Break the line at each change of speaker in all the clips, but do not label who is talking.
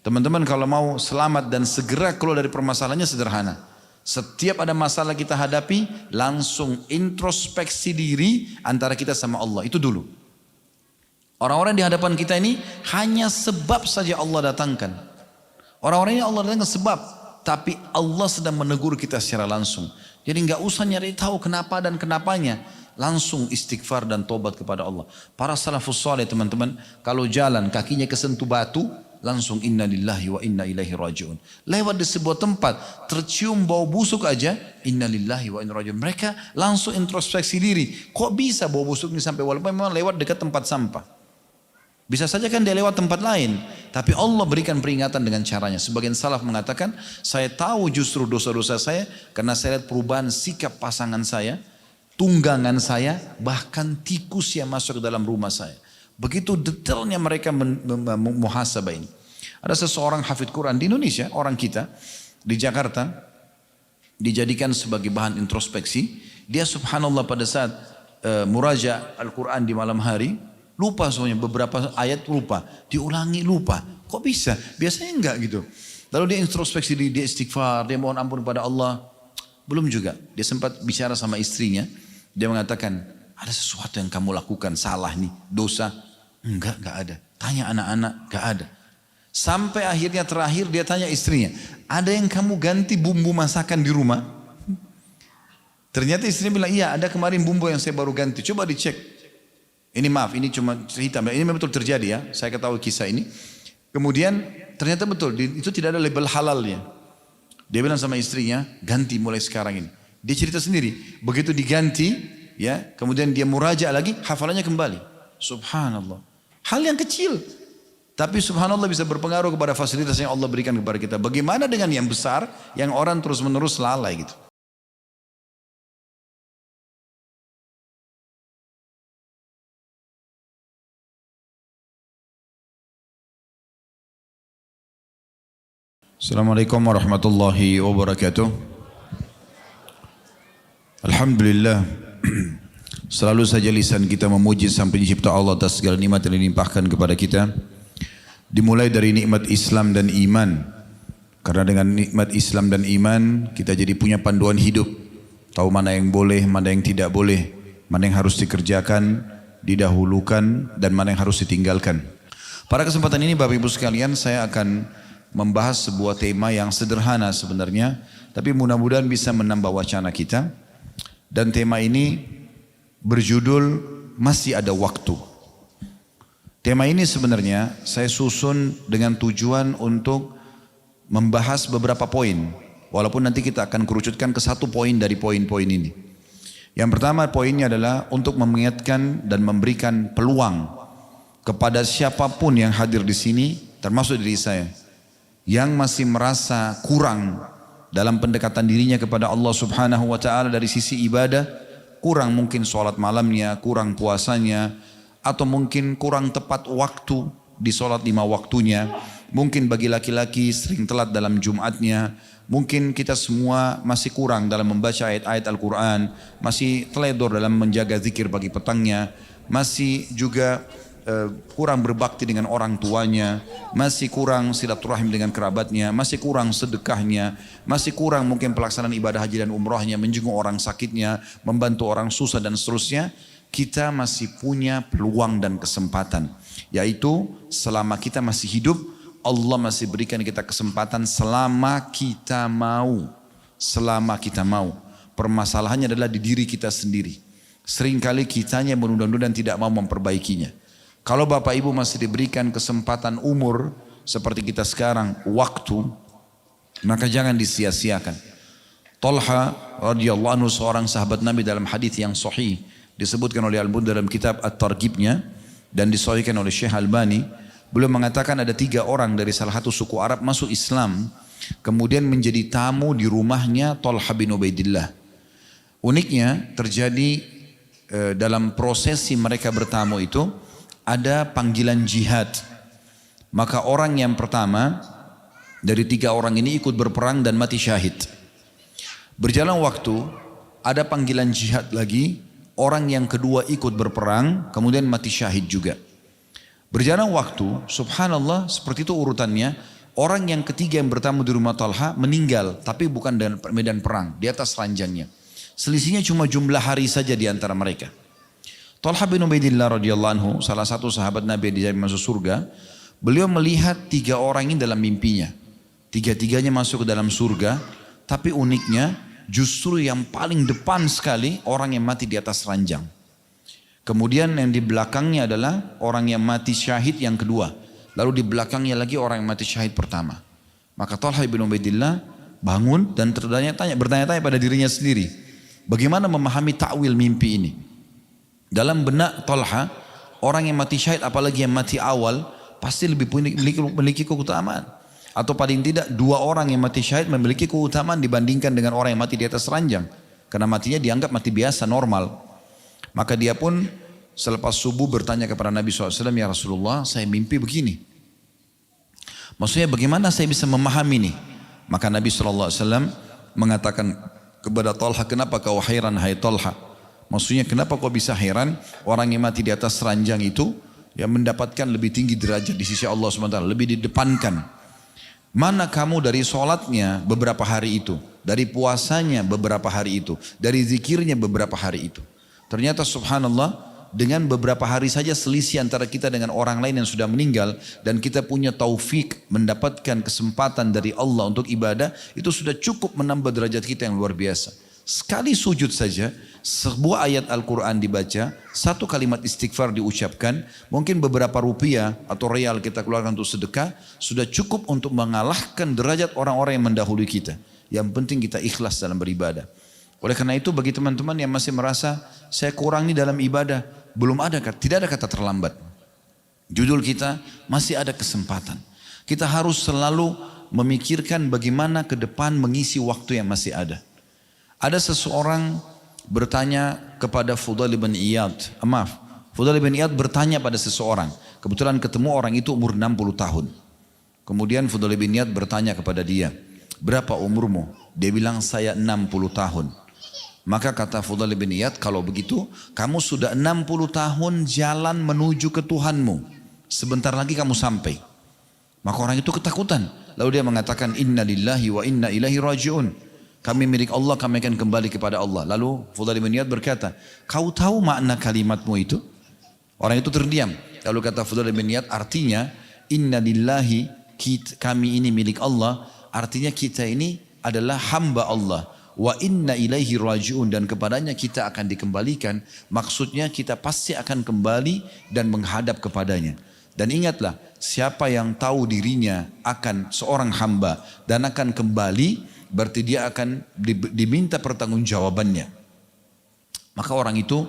Teman-teman kalau mau selamat dan segera keluar dari permasalahannya sederhana. Setiap ada masalah kita hadapi, langsung introspeksi diri antara kita sama Allah. Itu dulu. Orang-orang di hadapan kita ini hanya sebab saja Allah datangkan. Orang-orang ini Allah datangkan sebab. Tapi Allah sedang menegur kita secara langsung. Jadi nggak usah nyari tahu kenapa dan kenapanya. Langsung istighfar dan tobat kepada Allah. Para salafus saleh teman-teman, kalau jalan kakinya kesentuh batu, langsung inna lillahi wa inna ilaihi raji'un. Lewat di sebuah tempat, tercium bau busuk aja, inna lillahi wa inna raji'un. Mereka langsung introspeksi diri. Kok bisa bau busuk ini sampai walaupun memang lewat dekat tempat sampah. Bisa saja kan dia lewat tempat lain. Tapi Allah berikan peringatan dengan caranya. Sebagian salaf mengatakan, saya tahu justru dosa-dosa saya, karena saya lihat perubahan sikap pasangan saya, tunggangan saya, bahkan tikus yang masuk ke dalam rumah saya. Begitu detailnya mereka muhasabah ini. Ada seseorang hafidz Quran di Indonesia, orang kita, di Jakarta, dijadikan sebagai bahan introspeksi. Dia subhanallah pada saat muraja Al-Quran di malam hari, lupa semuanya, beberapa ayat lupa, diulangi lupa. Kok bisa? Biasanya enggak gitu. Lalu dia introspeksi, dia istighfar, dia mohon ampun kepada Allah. Belum juga, dia sempat bicara sama istrinya, dia mengatakan, ada sesuatu yang kamu lakukan salah nih, dosa. Enggak ada. Tanya anak-anak, enggak ada. Sampai akhirnya terakhir dia tanya istrinya, ada yang kamu ganti bumbu masakan di rumah? Ternyata istrinya bilang, iya ada kemarin bumbu yang saya baru ganti, coba dicek. Ini maaf, ini cuma cerita, ini memang betul terjadi ya, saya ketahui kisah ini. Kemudian ternyata betul, itu tidak ada label halalnya. Dia bilang sama istrinya, ganti mulai sekarang ini. Dia cerita sendiri, begitu diganti, ya, kemudian dia muraja lagi, hafalannya kembali. Subhanallah. Hal yang kecil, tapi subhanallah bisa berpengaruh kepada fasilitas yang Allah berikan kepada kita. Bagaimana dengan yang besar, yang orang terus menerus lalai gitu. Assalamualaikum warahmatullahi wabarakatuh. Alhamdulillah, selalu saja lisan kita memuji Sang Pencipta Allah atas segala nikmat yang dilimpahkan kepada kita. Dimulai dari nikmat Islam dan iman. Karena dengan nikmat Islam dan iman kita jadi punya panduan hidup. Tahu mana yang boleh, mana yang tidak boleh, mana yang harus dikerjakan, didahulukan, dan mana yang harus ditinggalkan. Pada kesempatan ini Bapak Ibu sekalian, saya akan membahas sebuah tema yang sederhana sebenarnya, tapi mudah-mudahan bisa menambah wacana kita. Dan tema ini berjudul Masih Ada Waktu. Tema ini sebenarnya saya susun dengan tujuan untuk membahas beberapa poin. Walaupun nanti kita akan kerucutkan ke satu poin dari poin-poin ini. Yang pertama poinnya adalah untuk mengingatkan dan memberikan peluang kepada siapapun yang hadir di sini, termasuk diri saya, yang masih merasa kurang dalam pendekatan dirinya kepada Allah subhanahu wa ta'ala dari sisi ibadah, kurang mungkin sholat malamnya, kurang puasanya, atau mungkin kurang tepat waktu di sholat 5 waktunya, mungkin bagi laki-laki sering telat dalam Jumatnya, mungkin kita semua masih kurang dalam membaca ayat-ayat Al-Quran, masih teledor dalam menjaga zikir pagi petangnya, masih juga kurang berbakti dengan orang tuanya, masih kurang silaturahim dengan kerabatnya, masih kurang sedekahnya, masih kurang mungkin pelaksanaan ibadah haji dan umrahnya, menjenguk orang sakitnya, membantu orang susah dan seterusnya. Kita masih punya peluang dan kesempatan, yaitu selama kita masih hidup, Allah masih berikan kita kesempatan selama kita mau. Selama kita mau. Permasalahannya adalah di diri kita sendiri. Seringkali kitanya menunda-nunda dan tidak mau memperbaikinya. Kalau Bapak Ibu masih diberikan kesempatan umur seperti kita sekarang, waktu, maka jangan disia-siakan. Talha radhiyallahu anhu, seorang sahabat Nabi, dalam hadis yang sahih disebutkan oleh Al-Bukhari dalam kitab At-Targhibnya dan disahihkan oleh Syekh Albani, beliau mengatakan ada 3 orang dari salah satu suku Arab masuk Islam, kemudian menjadi tamu di rumahnya Talha bin Ubaidillah. Uniknya terjadi dalam prosesi mereka bertamu itu ada panggilan jihad. Maka orang yang pertama dari 3 orang ini ikut berperang dan mati syahid. Berjalan waktu, ada panggilan jihad lagi, orang yang kedua ikut berperang, kemudian mati syahid juga. Berjalan waktu, subhanallah seperti itu urutannya, Orang yang ketiga yang bertamu di rumah Talha meninggal, tapi bukan dalam medan perang, di atas ranjangnya. Selisihnya cuma jumlah hari saja di antara mereka. Talha bin Ubaidillah radhiyallahu anhu, salah satu sahabat Nabi yang dijamin masuk surga, beliau melihat 3 orang ini dalam mimpinya. 3-tiganya masuk ke dalam surga, tapi uniknya justru yang paling depan sekali orang yang mati di atas ranjang. Kemudian yang di belakangnya adalah orang yang mati syahid yang kedua. Lalu di belakangnya lagi orang yang mati syahid pertama. Maka Talha bin Ubaidillah bangun dan bertanya-tanya pada dirinya sendiri. Bagaimana memahami ta'wil mimpi ini? Dalam benak Talha, orang yang mati syahid apalagi yang mati awal pasti lebih memiliki keutamaan. Atau paling tidak 2 orang yang mati syahid memiliki keutamaan dibandingkan dengan orang yang mati di atas ranjang. Karena matinya dianggap mati biasa, normal. Maka dia pun selepas subuh bertanya kepada Nabi SAW, ya Rasulullah, saya mimpi begini. Maksudnya bagaimana saya bisa memahami ini? Maka Nabi SAW mengatakan kepada Talha, kenapa kau heran hai Talha? Maksudnya kenapa kau bisa heran orang yang mati di atas ranjang itu yang mendapatkan lebih tinggi derajat di sisi Allah SWT, lebih didepankan. Mana kamu dari sholatnya beberapa hari itu, dari puasanya beberapa hari itu, dari zikirnya beberapa hari itu. Ternyata subhanallah, dengan beberapa hari saja selisih antara kita dengan orang lain yang sudah meninggal dan kita punya taufik mendapatkan kesempatan dari Allah untuk ibadah, itu sudah cukup menambah derajat kita yang luar biasa. Sekali sujud saja, sebuah ayat Al-Quran dibaca, 1 kalimat istighfar diucapkan, mungkin beberapa rupiah atau real kita keluarkan untuk sedekah, sudah cukup untuk mengalahkan derajat orang-orang yang mendahului kita. Yang penting kita ikhlas dalam beribadah. Oleh karena itu bagi teman-teman yang masih merasa saya kurang nih dalam ibadah, tidak ada kata terlambat. Judul kita masih ada kesempatan. Kita harus selalu memikirkan bagaimana ke depan mengisi waktu yang masih ada. Ada seseorang bertanya kepada Fudail bin Iyad. Fudail bin Iyad bertanya pada seseorang. Kebetulan ketemu orang itu umur 60 tahun. Kemudian Fudail bin Iyad bertanya kepada dia, berapa umurmu? Dia bilang saya 60 tahun. Maka kata Fudail bin Iyad, kalau begitu kamu sudah 60 tahun jalan menuju ke Tuhanmu. Sebentar lagi kamu sampai. Maka orang itu ketakutan. Lalu dia mengatakan, inna lillahi wa inna ilaihi raji'un. Kami milik Allah, kami akan kembali kepada Allah. Lalu Fudail bin Iyad berkata, kau tahu makna kalimatmu itu? Orang itu terdiam. Lalu kata Fudail bin Iyad, artinya inna lillahi, kami ini milik Allah. Artinya kita ini adalah hamba Allah. Wa inna ilaihi raji'un, dan kepadanya kita akan dikembalikan. Maksudnya kita pasti akan kembali dan menghadap kepadanya. Dan ingatlah, siapa yang tahu dirinya akan seorang hamba dan akan kembali, berarti dia akan diminta pertanggungjawabannya. Maka orang itu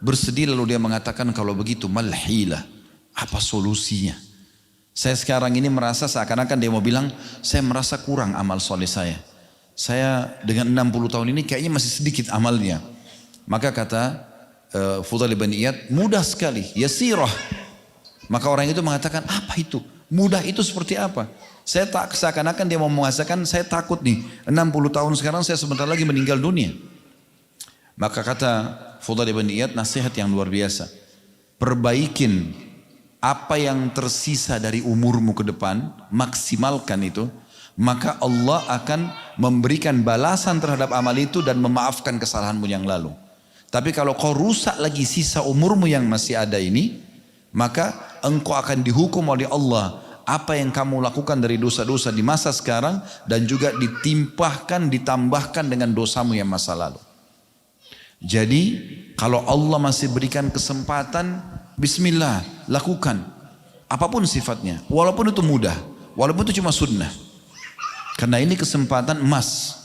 bersedih, lalu dia mengatakan, kalau begitu malhilah, apa solusinya? Saya sekarang ini merasa seakan-akan dia mau bilang, saya merasa kurang amal soleh saya. Saya dengan 60 tahun ini kayaknya masih sedikit amalnya. Maka kata Fudail bin Iyad, mudah sekali, yasirah. Maka orang itu mengatakan, apa itu? Mudah itu seperti apa? Saya tak seakan-akan dia mau mengatakan, saya takut nih, 60 tahun sekarang saya sebentar lagi meninggal dunia. Maka kata Fudail bin Iyad, nasihat yang luar biasa. Perbaikin apa yang tersisa dari umurmu ke depan, maksimalkan itu. Maka Allah akan memberikan balasan terhadap amal itu dan memaafkan kesalahanmu yang lalu. Tapi kalau kau rusak lagi sisa umurmu yang masih ada ini, maka engkau akan dihukum oleh Allah. Apa yang kamu lakukan dari dosa-dosa di masa sekarang dan juga ditambahkan dengan dosamu yang masa lalu. Jadi kalau Allah masih berikan kesempatan, bismillah, lakukan. Apapun sifatnya, walaupun itu mudah, walaupun itu cuma sunnah. Karena ini kesempatan emas.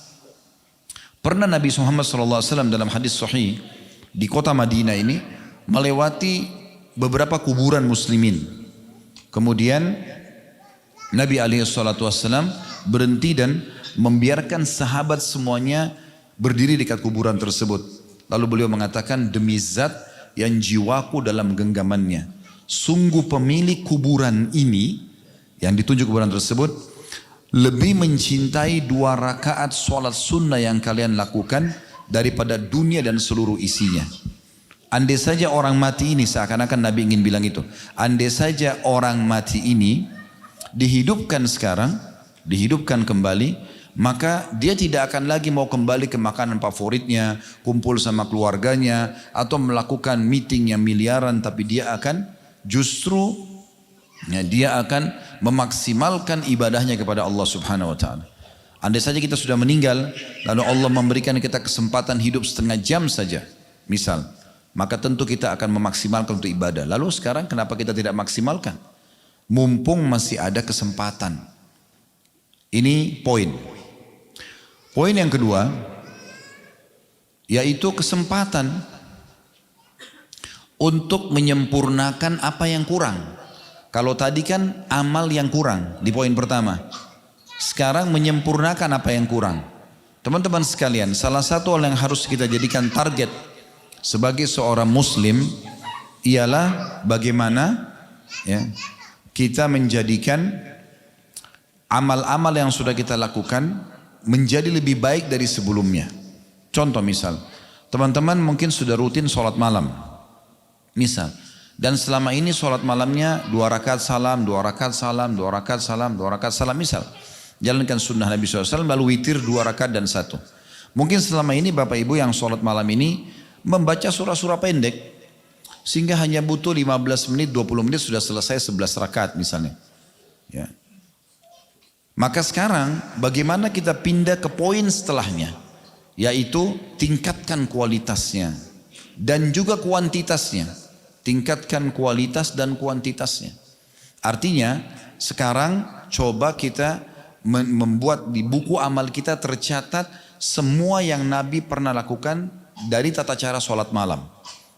Pernah Nabi Muhammad SAW dalam hadis sahih di kota Madinah ini melewati beberapa kuburan muslimin. Kemudian Nabi SAW berhenti dan membiarkan sahabat semuanya berdiri dekat kuburan tersebut. Lalu beliau mengatakan, demi zat yang jiwaku dalam genggamannya, sungguh pemilik kuburan ini, yang ditunjuk kuburan tersebut, lebih mencintai 2 rakaat sholat sunnah yang kalian lakukan daripada dunia dan seluruh isinya. Andai saja orang mati ini, seakan-akan Nabi ingin bilang itu, andai saja orang mati ini dihidupkan sekarang, dihidupkan kembali, maka dia tidak akan lagi mau kembali ke makanan favoritnya, kumpul sama keluarganya, atau melakukan meeting yang miliaran, tapi dia akan justru dia akan memaksimalkan ibadahnya kepada Allah Subhanahu wa taala. Andai saja kita sudah meninggal, lalu Allah memberikan kita kesempatan hidup setengah jam saja, misal, maka tentu kita akan memaksimalkan untuk ibadah. Lalu sekarang kenapa kita tidak maksimalkan? Mumpung masih ada kesempatan. Ini poin. Poin yang kedua, yaitu kesempatan untuk menyempurnakan apa yang kurang. Kalau tadi kan amal yang kurang di poin pertama. Sekarang menyempurnakan apa yang kurang. Teman-teman sekalian, salah satu hal yang harus kita jadikan target sebagai seorang muslim ialah bagaimana kita menjadikan amal-amal yang sudah kita lakukan menjadi lebih baik dari sebelumnya. Contoh misal, teman-teman mungkin sudah rutin sholat malam. Misal, dan selama ini sholat malamnya 2 rakaat salam, 2 rakaat salam, 2 rakaat salam, 2 rakaat salam misal. Jalankan sunnah Nabi SAW lalu witir 2 rakaat dan 1. Mungkin selama ini Bapak Ibu yang sholat malam ini membaca surah-surah pendek sehingga hanya butuh 15 menit, 20 menit sudah selesai 11 rakaat misalnya. Ya. Maka sekarang bagaimana kita pindah ke poin setelahnya, yaitu tingkatkan kualitasnya dan juga kuantitasnya. Tingkatkan kualitas dan kuantitasnya. Artinya sekarang coba kita membuat di buku amal kita tercatat semua yang Nabi pernah lakukan dari tata cara sholat malam.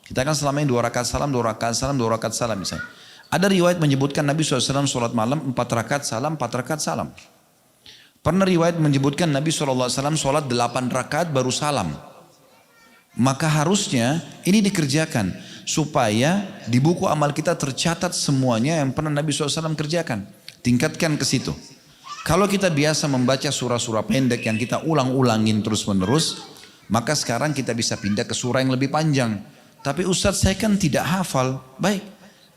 Kita kan selama ini 2 rakaat salam, 2 rakaat salam, 2 rakaat salam misalnya. Ada riwayat menyebutkan Nabi SAW sholat malam 4 rakaat salam, 4 rakaat salam. Pernah riwayat menyebutkan Nabi SAW sholat 8 rakaat baru salam. Maka harusnya ini dikerjakan supaya di buku amal kita tercatat semuanya yang pernah Nabi SAW kerjakan. Tingkatkan ke situ. Kalau kita biasa membaca surah-surah pendek yang kita ulang-ulangin terus-menerus, maka sekarang kita bisa pindah ke surah yang lebih panjang. Tapi Ustadz saya kan tidak hafal. Baik,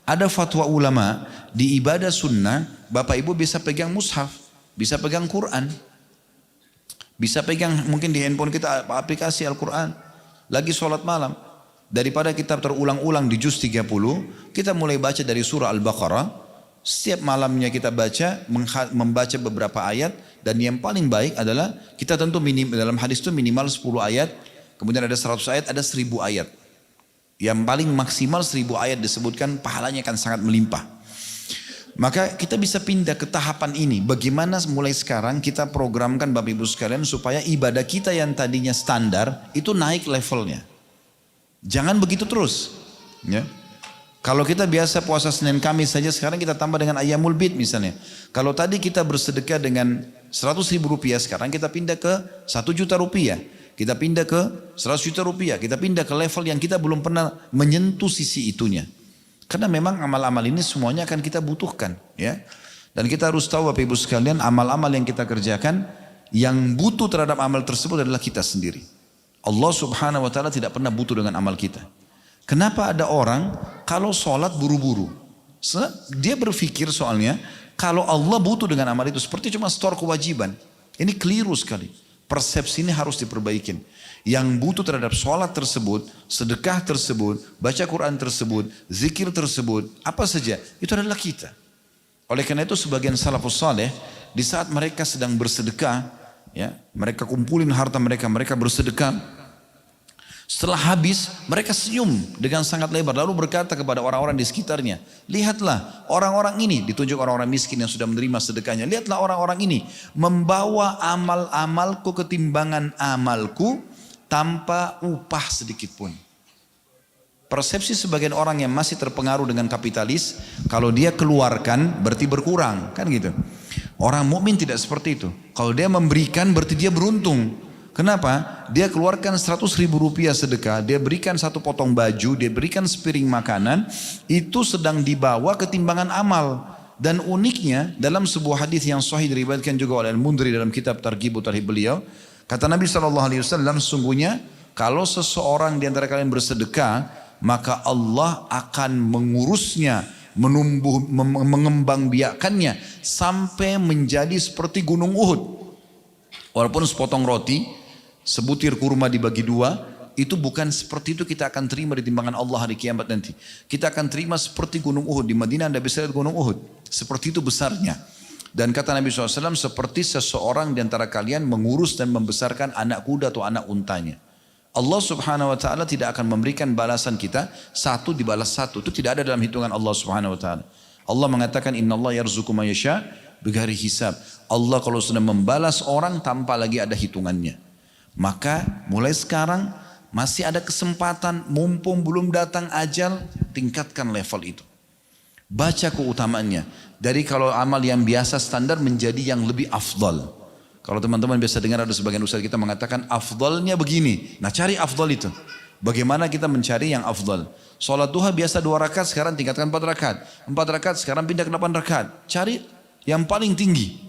ada fatwa ulama di ibadah sunnah, Bapak Ibu bisa pegang mushaf, bisa pegang Quran, bisa pegang mungkin di handphone kita aplikasi Al-Quran, lagi sholat malam. Daripada kita terulang-ulang di juz 30, kita mulai baca dari surah Al-Baqarah. Setiap malamnya kita baca, membaca beberapa ayat. Dan yang paling baik adalah kita tentu dalam hadis itu minimal 10 ayat. Kemudian ada 100 ayat, ada 1000 ayat. Yang paling maksimal 1000 ayat disebutkan pahalanya akan sangat melimpah. Maka kita bisa pindah ke tahapan ini. Bagaimana mulai sekarang kita programkan Bapak Ibu sekalian supaya ibadah kita yang tadinya standar itu naik levelnya. Jangan begitu terus. Ya. Kalau kita biasa puasa Senin Kamis saja, sekarang kita tambah dengan Ayyamul Bid misalnya. Kalau tadi kita bersedekah dengan 100.000 rupiah, sekarang kita pindah ke 1 juta rupiah. Kita pindah ke 100 juta rupiah. Kita pindah ke level yang kita belum pernah menyentuh sisi itunya. Karena memang amal-amal ini semuanya akan kita butuhkan. Ya. Dan kita harus tahu Bapak Ibu sekalian, amal-amal yang kita kerjakan, yang butuh terhadap amal tersebut adalah kita sendiri. Allah Subhanahu wa ta'ala tidak pernah butuh dengan amal kita. Kenapa ada orang kalau sholat buru-buru? Dia berpikir soalnya kalau Allah butuh dengan amal itu seperti cuma setor kewajiban. Ini keliru sekali. Persepsi ini harus diperbaikin. Yang butuh terhadap sholat tersebut, sedekah tersebut, baca Quran tersebut, zikir tersebut, apa saja, itu adalah kita. Oleh karena itu sebagian salafus saleh di saat mereka sedang bersedekah, ya, mereka kumpulin harta mereka, mereka bersedekah. Setelah habis, mereka senyum dengan sangat lebar. Lalu berkata kepada orang-orang di sekitarnya, lihatlah orang-orang ini, ditunjuk orang-orang miskin yang sudah menerima sedekahnya. Lihatlah orang-orang ini membawa amal-amalku ketimbangan amalku tanpa upah sedikit pun. Persepsi sebagian orang yang masih terpengaruh dengan kapitalis, kalau dia keluarkan berarti berkurang, kan gitu. Orang mukmin tidak seperti itu. Kalau dia memberikan berarti dia beruntung. Kenapa? Dia keluarkan 100.000 rupiah sedekah, dia berikan 1 potong baju, dia berikan sepiring makanan, itu sedang dibawa ketimbangan amal. Dan uniknya dalam sebuah hadis yang sahih diriwayatkan juga oleh Al-Mundhiri dalam kitab Targhib Tarhib beliau, kata Nabi SAW, sesungguhnya kalau seseorang di antara kalian bersedekah, maka Allah akan mengurusnya, menumbuh, mengembang biakannya sampai menjadi seperti gunung Uhud. Walaupun sepotong roti, sebutir kurma dibagi dua, itu bukan seperti itu kita akan terima di timbangan Allah hari kiamat nanti. Kita akan terima seperti gunung Uhud. Di Madinah Anda bisa lihat gunung Uhud. Seperti itu besarnya. Dan kata Nabi SAW, seperti seseorang di antara kalian mengurus dan membesarkan anak kuda atau anak untanya. Allah Subhanahu wa ta'ala tidak akan memberikan balasan kita satu dibalas satu. Itu tidak ada dalam hitungan Allah Subhanahu wa ta'ala. Allah mengatakan innallaha yarzuqu man yasha bighairi hisab. Allah kalau sudah membalas orang tanpa lagi ada hitungannya. Maka mulai sekarang masih ada kesempatan, mumpung belum datang ajal, tingkatkan level itu. Baca keutamaannya. Dari kalau amal yang biasa standar menjadi yang lebih afdal. Kalau teman-teman biasa dengar ada sebagian ustaz kita mengatakan afdalnya begini. Nah cari afdal itu. Bagaimana kita mencari yang afdal? Salat duha biasa 2 rakaat, sekarang tingkatkan 4 rakaat. 4 rakaat, sekarang pindah ke 8 rakaat. Cari yang paling tinggi.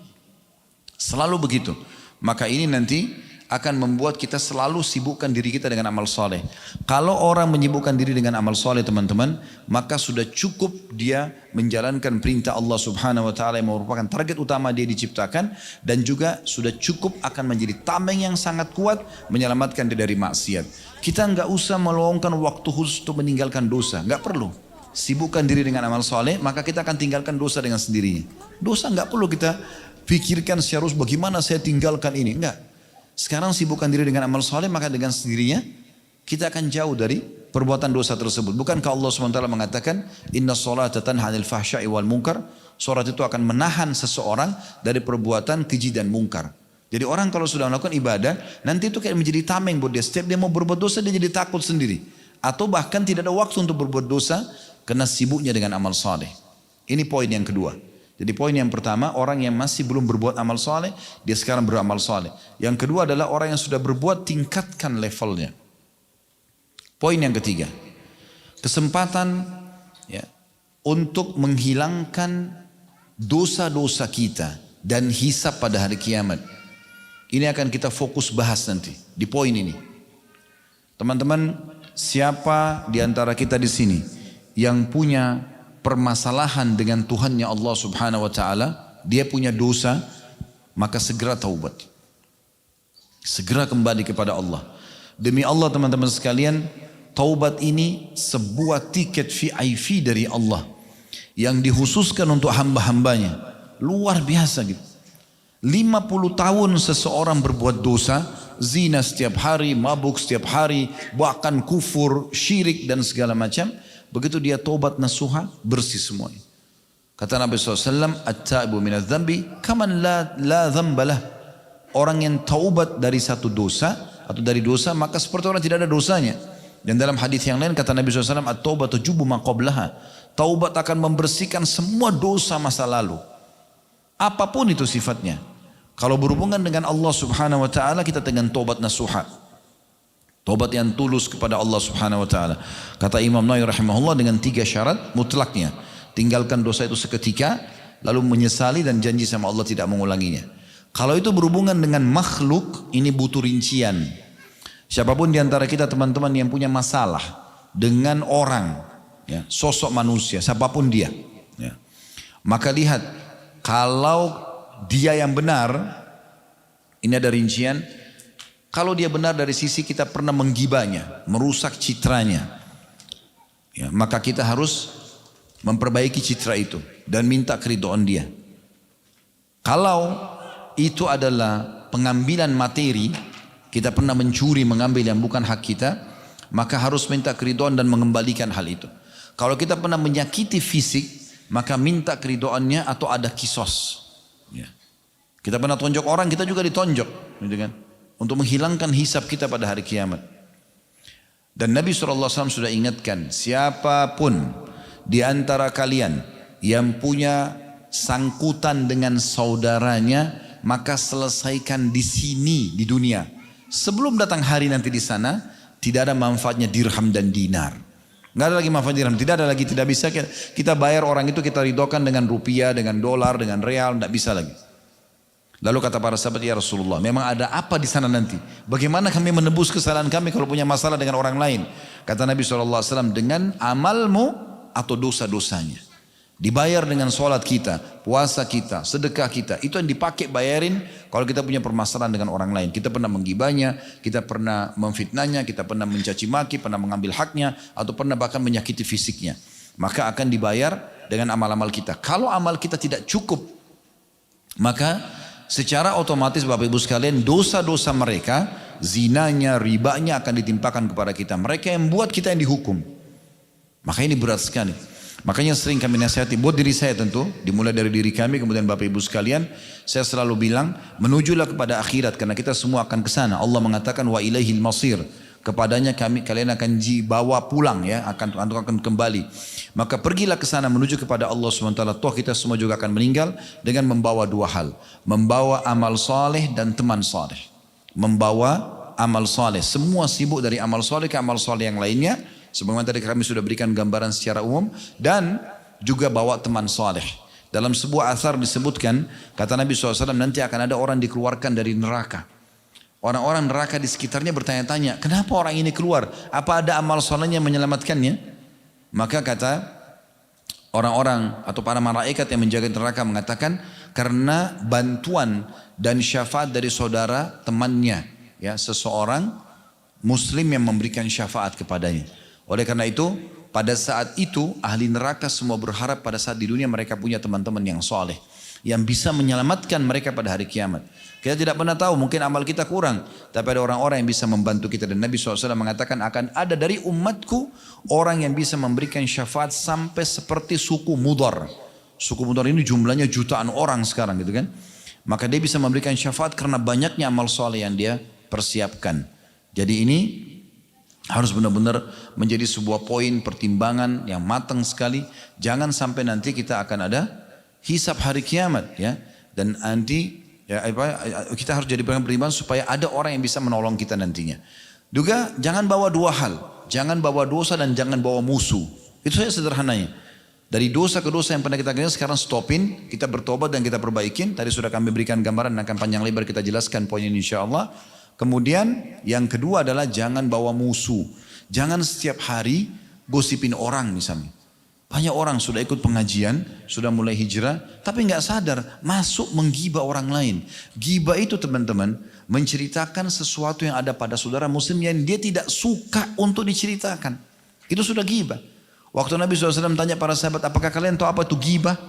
Selalu begitu. Maka ini nanti akan membuat kita selalu sibukkan diri kita dengan amal soleh. Kalau orang menyibukkan diri dengan amal soleh teman-teman, maka sudah cukup dia menjalankan perintah Allah Subhanahu wa ta'ala yang merupakan target utama dia diciptakan, dan juga sudah cukup akan menjadi tameng yang sangat kuat menyelamatkan dia dari maksiat. Kita nggak usah meluangkan waktu khusus untuk meninggalkan dosa, nggak perlu. Sibukkan diri dengan amal soleh, maka kita akan tinggalkan dosa dengan sendirinya. Dosa nggak perlu kita pikirkan secara bagaimana saya tinggalkan ini, enggak. Sekarang sibukkan diri dengan amal soleh, maka dengan sendirinya kita akan jauh dari perbuatan dosa tersebut. Bukankah Allah SWT mengatakan inna sholata tanha 'anil fahsya'i wal munkar? Salat itu akan menahan seseorang dari perbuatan keji dan mungkar. Jadi orang kalau sudah melakukan ibadah, nanti itu kayak menjadi tameng buat dia. Setiap dia mau berbuat dosa, dia jadi takut sendiri. Atau bahkan tidak ada waktu untuk berbuat dosa karena sibuknya dengan amal soleh. Ini poin yang kedua. Jadi poin yang pertama, orang yang masih belum berbuat amal soleh, dia sekarang beramal soleh. Yang kedua adalah orang yang sudah berbuat, tingkatkan levelnya. Poin yang ketiga, kesempatan ya, untuk menghilangkan dosa-dosa kita dan hisab pada hari kiamat. Ini akan kita fokus bahas nanti di poin ini. Teman-teman, siapa di antara kita di sini yang punya permasalahan dengan Tuhannya Allah Subhanahu wa ta'ala, dia punya dosa, maka segera taubat. Segera kembali kepada Allah. Demi Allah teman-teman sekalian, taubat ini sebuah tiket VIP dari Allah yang dikhususkan untuk hamba-hambanya. Luar biasa gitu. 50 tahun seseorang berbuat dosa, zina setiap hari, mabuk setiap hari, bahkan kufur, syirik dan segala macam. Begitu dia taubat nasuha, bersih semuanya. Kata Nabi SAW, at-taibu minadz dzambi kaman la dzambalah. Orang yang taubat dari satu dosa atau dari dosa, maka seperti orang tidak ada dosanya. Dan dalam hadis yang lain kata Nabi SAW, at-taubatu tujubu ma qablaha. Taubat akan membersihkan semua dosa masa lalu. Apapun itu sifatnya. Kalau berhubungan dengan Allah Subhanahu wa ta'ala, kita dengan taubat nasuha. Taubat yang tulus kepada Allah Subhanahu wa ta'ala. Kata Imam Nawawi rahimahullah, dengan 3 syarat mutlaknya. Tinggalkan dosa itu seketika, lalu menyesali dan janji sama Allah tidak mengulanginya. Kalau itu berhubungan dengan makhluk, ini butuh rincian. Siapapun di antara kita teman-teman yang punya masalah dengan orang, ya, sosok manusia, siapapun dia, ya, maka lihat, kalau dia yang benar, ini ada rincian. Kalau dia benar dari sisi kita pernah menggibahnya, merusak citranya, ya, maka kita harus memperbaiki citra itu dan minta keridhaan dia. Kalau itu adalah pengambilan materi, kita pernah mencuri, mengambil yang bukan hak kita, maka harus minta keridhaan dan mengembalikan hal itu. Kalau kita pernah menyakiti fisik, maka minta keridhaannya atau ada kisos. Ya. Kita pernah tonjok orang, kita juga ditonjok, gitu kan? Untuk menghilangkan hisab kita pada hari kiamat. Dan Nabi SAW sudah ingatkan, siapapun di antara kalian yang punya sangkutan dengan saudaranya, maka selesaikan di sini, di dunia. Sebelum datang hari nanti di sana, tidak ada manfaatnya dirham dan dinar. Nggak ada lagi manfaat dirham, tidak ada lagi, tidak bisa kita bayar orang itu, kita ridhokan dengan rupiah, dengan dolar, dengan real, tidak bisa lagi. Lalu kata para sahabat, ya Rasulullah, memang ada apa di sana nanti? Bagaimana kami menebus kesalahan kami kalau punya masalah dengan orang lain? Kata Nabi SAW, dengan amalmu atau dosa-dosanya. Dibayar dengan sholat kita, puasa kita, sedekah kita. Itu yang dipakai bayarin kalau kita punya permasalahan dengan orang lain. Kita pernah menggibahnya, kita pernah memfitnahnya, kita pernah mencaci maki, pernah mengambil haknya, atau pernah bahkan menyakiti fisiknya. Maka akan dibayar dengan amal-amal kita. Kalau amal kita tidak cukup, maka secara otomatis Bapak Ibu sekalian dosa-dosa mereka, zinanya, ribanya akan ditimpakan kepada kita. Mereka yang buat, kita yang dihukum. Maka ini berat sekali. Makanya sering kami nasihati buat diri saya tentu, dimulai dari diri kami, kemudian Bapak Ibu sekalian, saya selalu bilang menujulah kepada akhirat karena kita semua akan ke sana. Allah mengatakan wa ilaihil masir, kepadanya kalian akan dibawa pulang ya, akan kembali. Maka pergilah ke sana menuju kepada Allah SWT. Toh kita semua juga akan meninggal dengan membawa dua hal, membawa amal saleh dan teman saleh. Membawa amal saleh, semua sibuk dari amal saleh ke amal saleh yang lainnya. Sebagaimana tadi kami sudah berikan gambaran secara umum, dan juga bawa teman saleh. Dalam sebuah asar disebutkan, kata Nabi SAW, nanti akan ada orang dikeluarkan dari neraka. Orang-orang neraka di sekitarnya bertanya-tanya, kenapa orang ini keluar? Apa ada amal salehnya menyelamatkannya? Maka kata orang-orang atau para malaikat yang menjaga neraka mengatakan, karena bantuan dan syafaat dari saudara temannya, ya, seseorang muslim yang memberikan syafaat kepadanya. Oleh karena itu, pada saat itu ahli neraka semua berharap pada saat di dunia mereka punya teman-teman yang soleh, yang bisa menyelamatkan mereka pada hari kiamat. Kita tidak pernah tahu, mungkin amal kita kurang, tapi ada orang-orang yang bisa membantu kita. Dan Nabi SAW mengatakan akan ada dari umatku orang yang bisa memberikan syafaat sampai seperti suku Mudar. Suku Mudar ini jumlahnya jutaan orang sekarang gitu kan. Maka dia bisa memberikan syafaat karena banyaknya amal soleh yang dia persiapkan. Jadi ini harus benar-benar menjadi sebuah poin pertimbangan yang matang sekali. Jangan sampai nanti kita akan ada hisab hari kiamat ya. Dan nanti ya, kita harus jadi pertimbangan supaya ada orang yang bisa menolong kita nantinya. Juga jangan bawa dua hal. Jangan bawa dosa dan jangan bawa musuh. Itu saja sederhananya. Dari dosa ke dosa yang pernah kita kerjakan sekarang stopin. Kita bertobat dan kita perbaikin. Tadi sudah kami berikan gambaran dan akan panjang lebar kita jelaskan poin ini insyaAllah. Kemudian yang kedua adalah jangan bawa musuh. Jangan setiap hari gosipin orang misalnya. Banyak orang sudah ikut pengajian, sudah mulai hijrah, tapi nggak sadar masuk menggibah orang lain. Gibah itu teman-teman menceritakan sesuatu yang ada pada saudara muslim yang dia tidak suka untuk diceritakan. Itu sudah gibah. Waktu Nabi SAW tanya para sahabat, apakah kalian tahu apa itu gibah?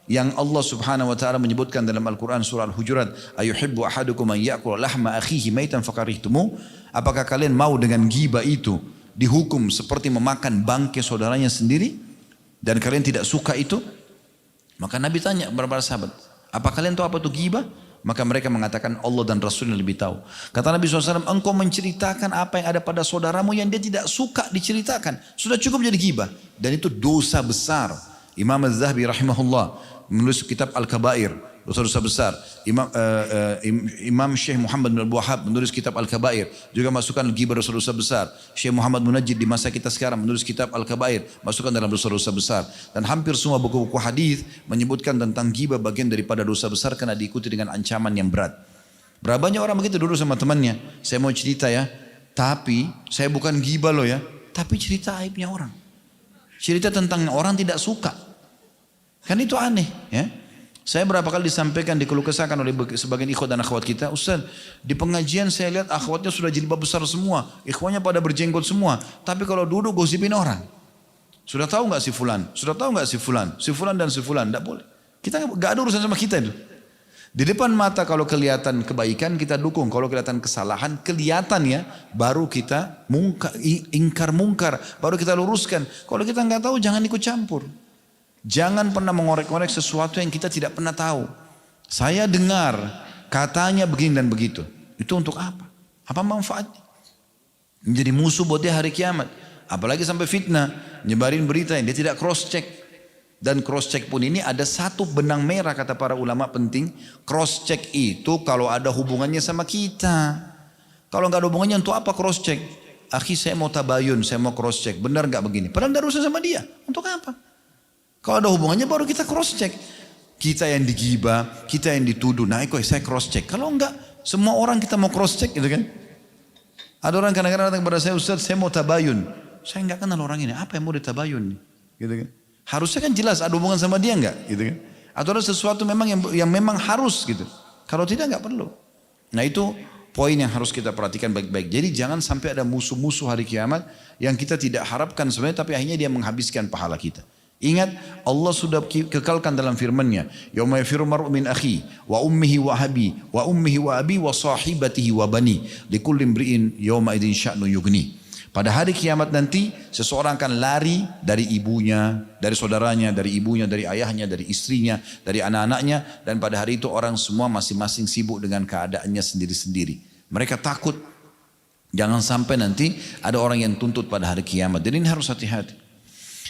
Yang Allah Subhanahu wa taala menyebutkan dalam Al-Qur'an surah Al-Hujurat, ayuhibbu ahadukum an ya'kula lahma akhihi maitan fakarihtumu? Apakah kalian mau dengan ghibah itu dihukum seperti memakan bangkai saudaranya sendiri dan kalian tidak suka itu? Maka Nabi tanya kepada para sahabat, apa kalian tahu apa itu ghibah? Maka mereka mengatakan Allah dan Rasulnya lebih tahu. Kata Nabi SAW, engkau menceritakan apa yang ada pada saudaramu yang dia tidak suka diceritakan, sudah cukup jadi ghibah, dan itu dosa besar. Imam Az-Zahabi rahimahullah menulis kitab Al-Kabair, dosa-dosa besar. Imam Syekh Muhammad bin Abdul Wahhab menulis kitab Al-Kabair, juga masukkan ghibah dosa-dosa besar. Syekh Muhammad Munajjid di masa kita sekarang menulis kitab Al-Kabair, masukkan dalam dosa-dosa besar. Dan hampir semua buku-buku hadis menyebutkan tentang ghibah bagian daripada dosa besar karena diikuti dengan ancaman yang berat. Berapa banyak orang begitu dulu sama temannya, saya mau cerita ya, tapi saya bukan ghibah loh ya, tapi cerita aibnya orang. Cerita tentang orang tidak suka. Kan itu aneh ya. Saya berapa kali disampaikan, dikeluh kesahkan oleh sebagian ikhwat dan akhwat kita, Ustaz, di pengajian saya lihat akhwatnya sudah jilbab besar semua, ikhwanya pada berjenggot semua, tapi kalau duduk gosipin orang. Sudah tahu nggak si fulan? Sudah tahu nggak si fulan? Si fulan dan si fulan, tidak boleh. Kita nggak ada urusan sama kita itu. Di depan mata kalau kelihatan kebaikan kita dukung, kalau kelihatan kesalahan kelihatan ya, baru kita ingkar mungkar, baru kita luruskan. Kalau kita nggak tahu jangan ikut campur. Jangan pernah mengorek-ngorek sesuatu yang kita tidak pernah tahu. Saya dengar katanya begini dan begitu. Itu untuk apa? Apa manfaatnya? Menjadi musuh buat dia hari kiamat. Apalagi sampai fitnah, nyebarin berita yang dia tidak cross check. Dan cross check pun ini ada satu benang merah kata para ulama penting. Cross check itu kalau ada hubungannya sama kita. Kalau nggak ada hubungannya untuk apa cross check? Akhi saya mau tabayun, saya mau cross check. Benar nggak begini? Padahal nggak urusan sama dia. Untuk apa? Kalau ada hubungannya baru kita cross check. Kita yang digibah, kita yang dituduh. Nah saya cross check. Kalau enggak, semua orang kita mau cross check gitu kan. Ada orang kadang-kadang datang kepada saya, Ustaz saya mau tabayun. Saya enggak kenal orang ini. Apa yang mau ditabayun? Gitu kan. Harusnya kan jelas ada hubungan sama dia enggak gitu kan. Atau ada sesuatu memang yang memang harus gitu. Kalau tidak enggak perlu. Nah itu poin yang harus kita perhatikan baik-baik. Jadi jangan sampai ada musuh-musuh hari kiamat yang kita tidak harapkan sebenarnya tapi akhirnya dia menghabiskan pahala kita. Ingat Allah sudah kekalkan dalam firman-Nya, yauma yafirru mar'u min akhi wa ummihi wa abi wa ummihi wa abi wa sahibatihi wa bani likulli imri'in yauma idzin sya'nu yughni. Pada hari kiamat nanti seseorang akan lari dari ibunya, dari saudaranya, dari ibunya, dari ayahnya, dari istrinya, dari anak-anaknya, dan pada hari itu orang semua masing-masing sibuk dengan keadaannya sendiri-sendiri. Mereka takut jangan sampai nanti ada orang yang tuntut pada hari kiamat. Jadi ini harus hati-hati.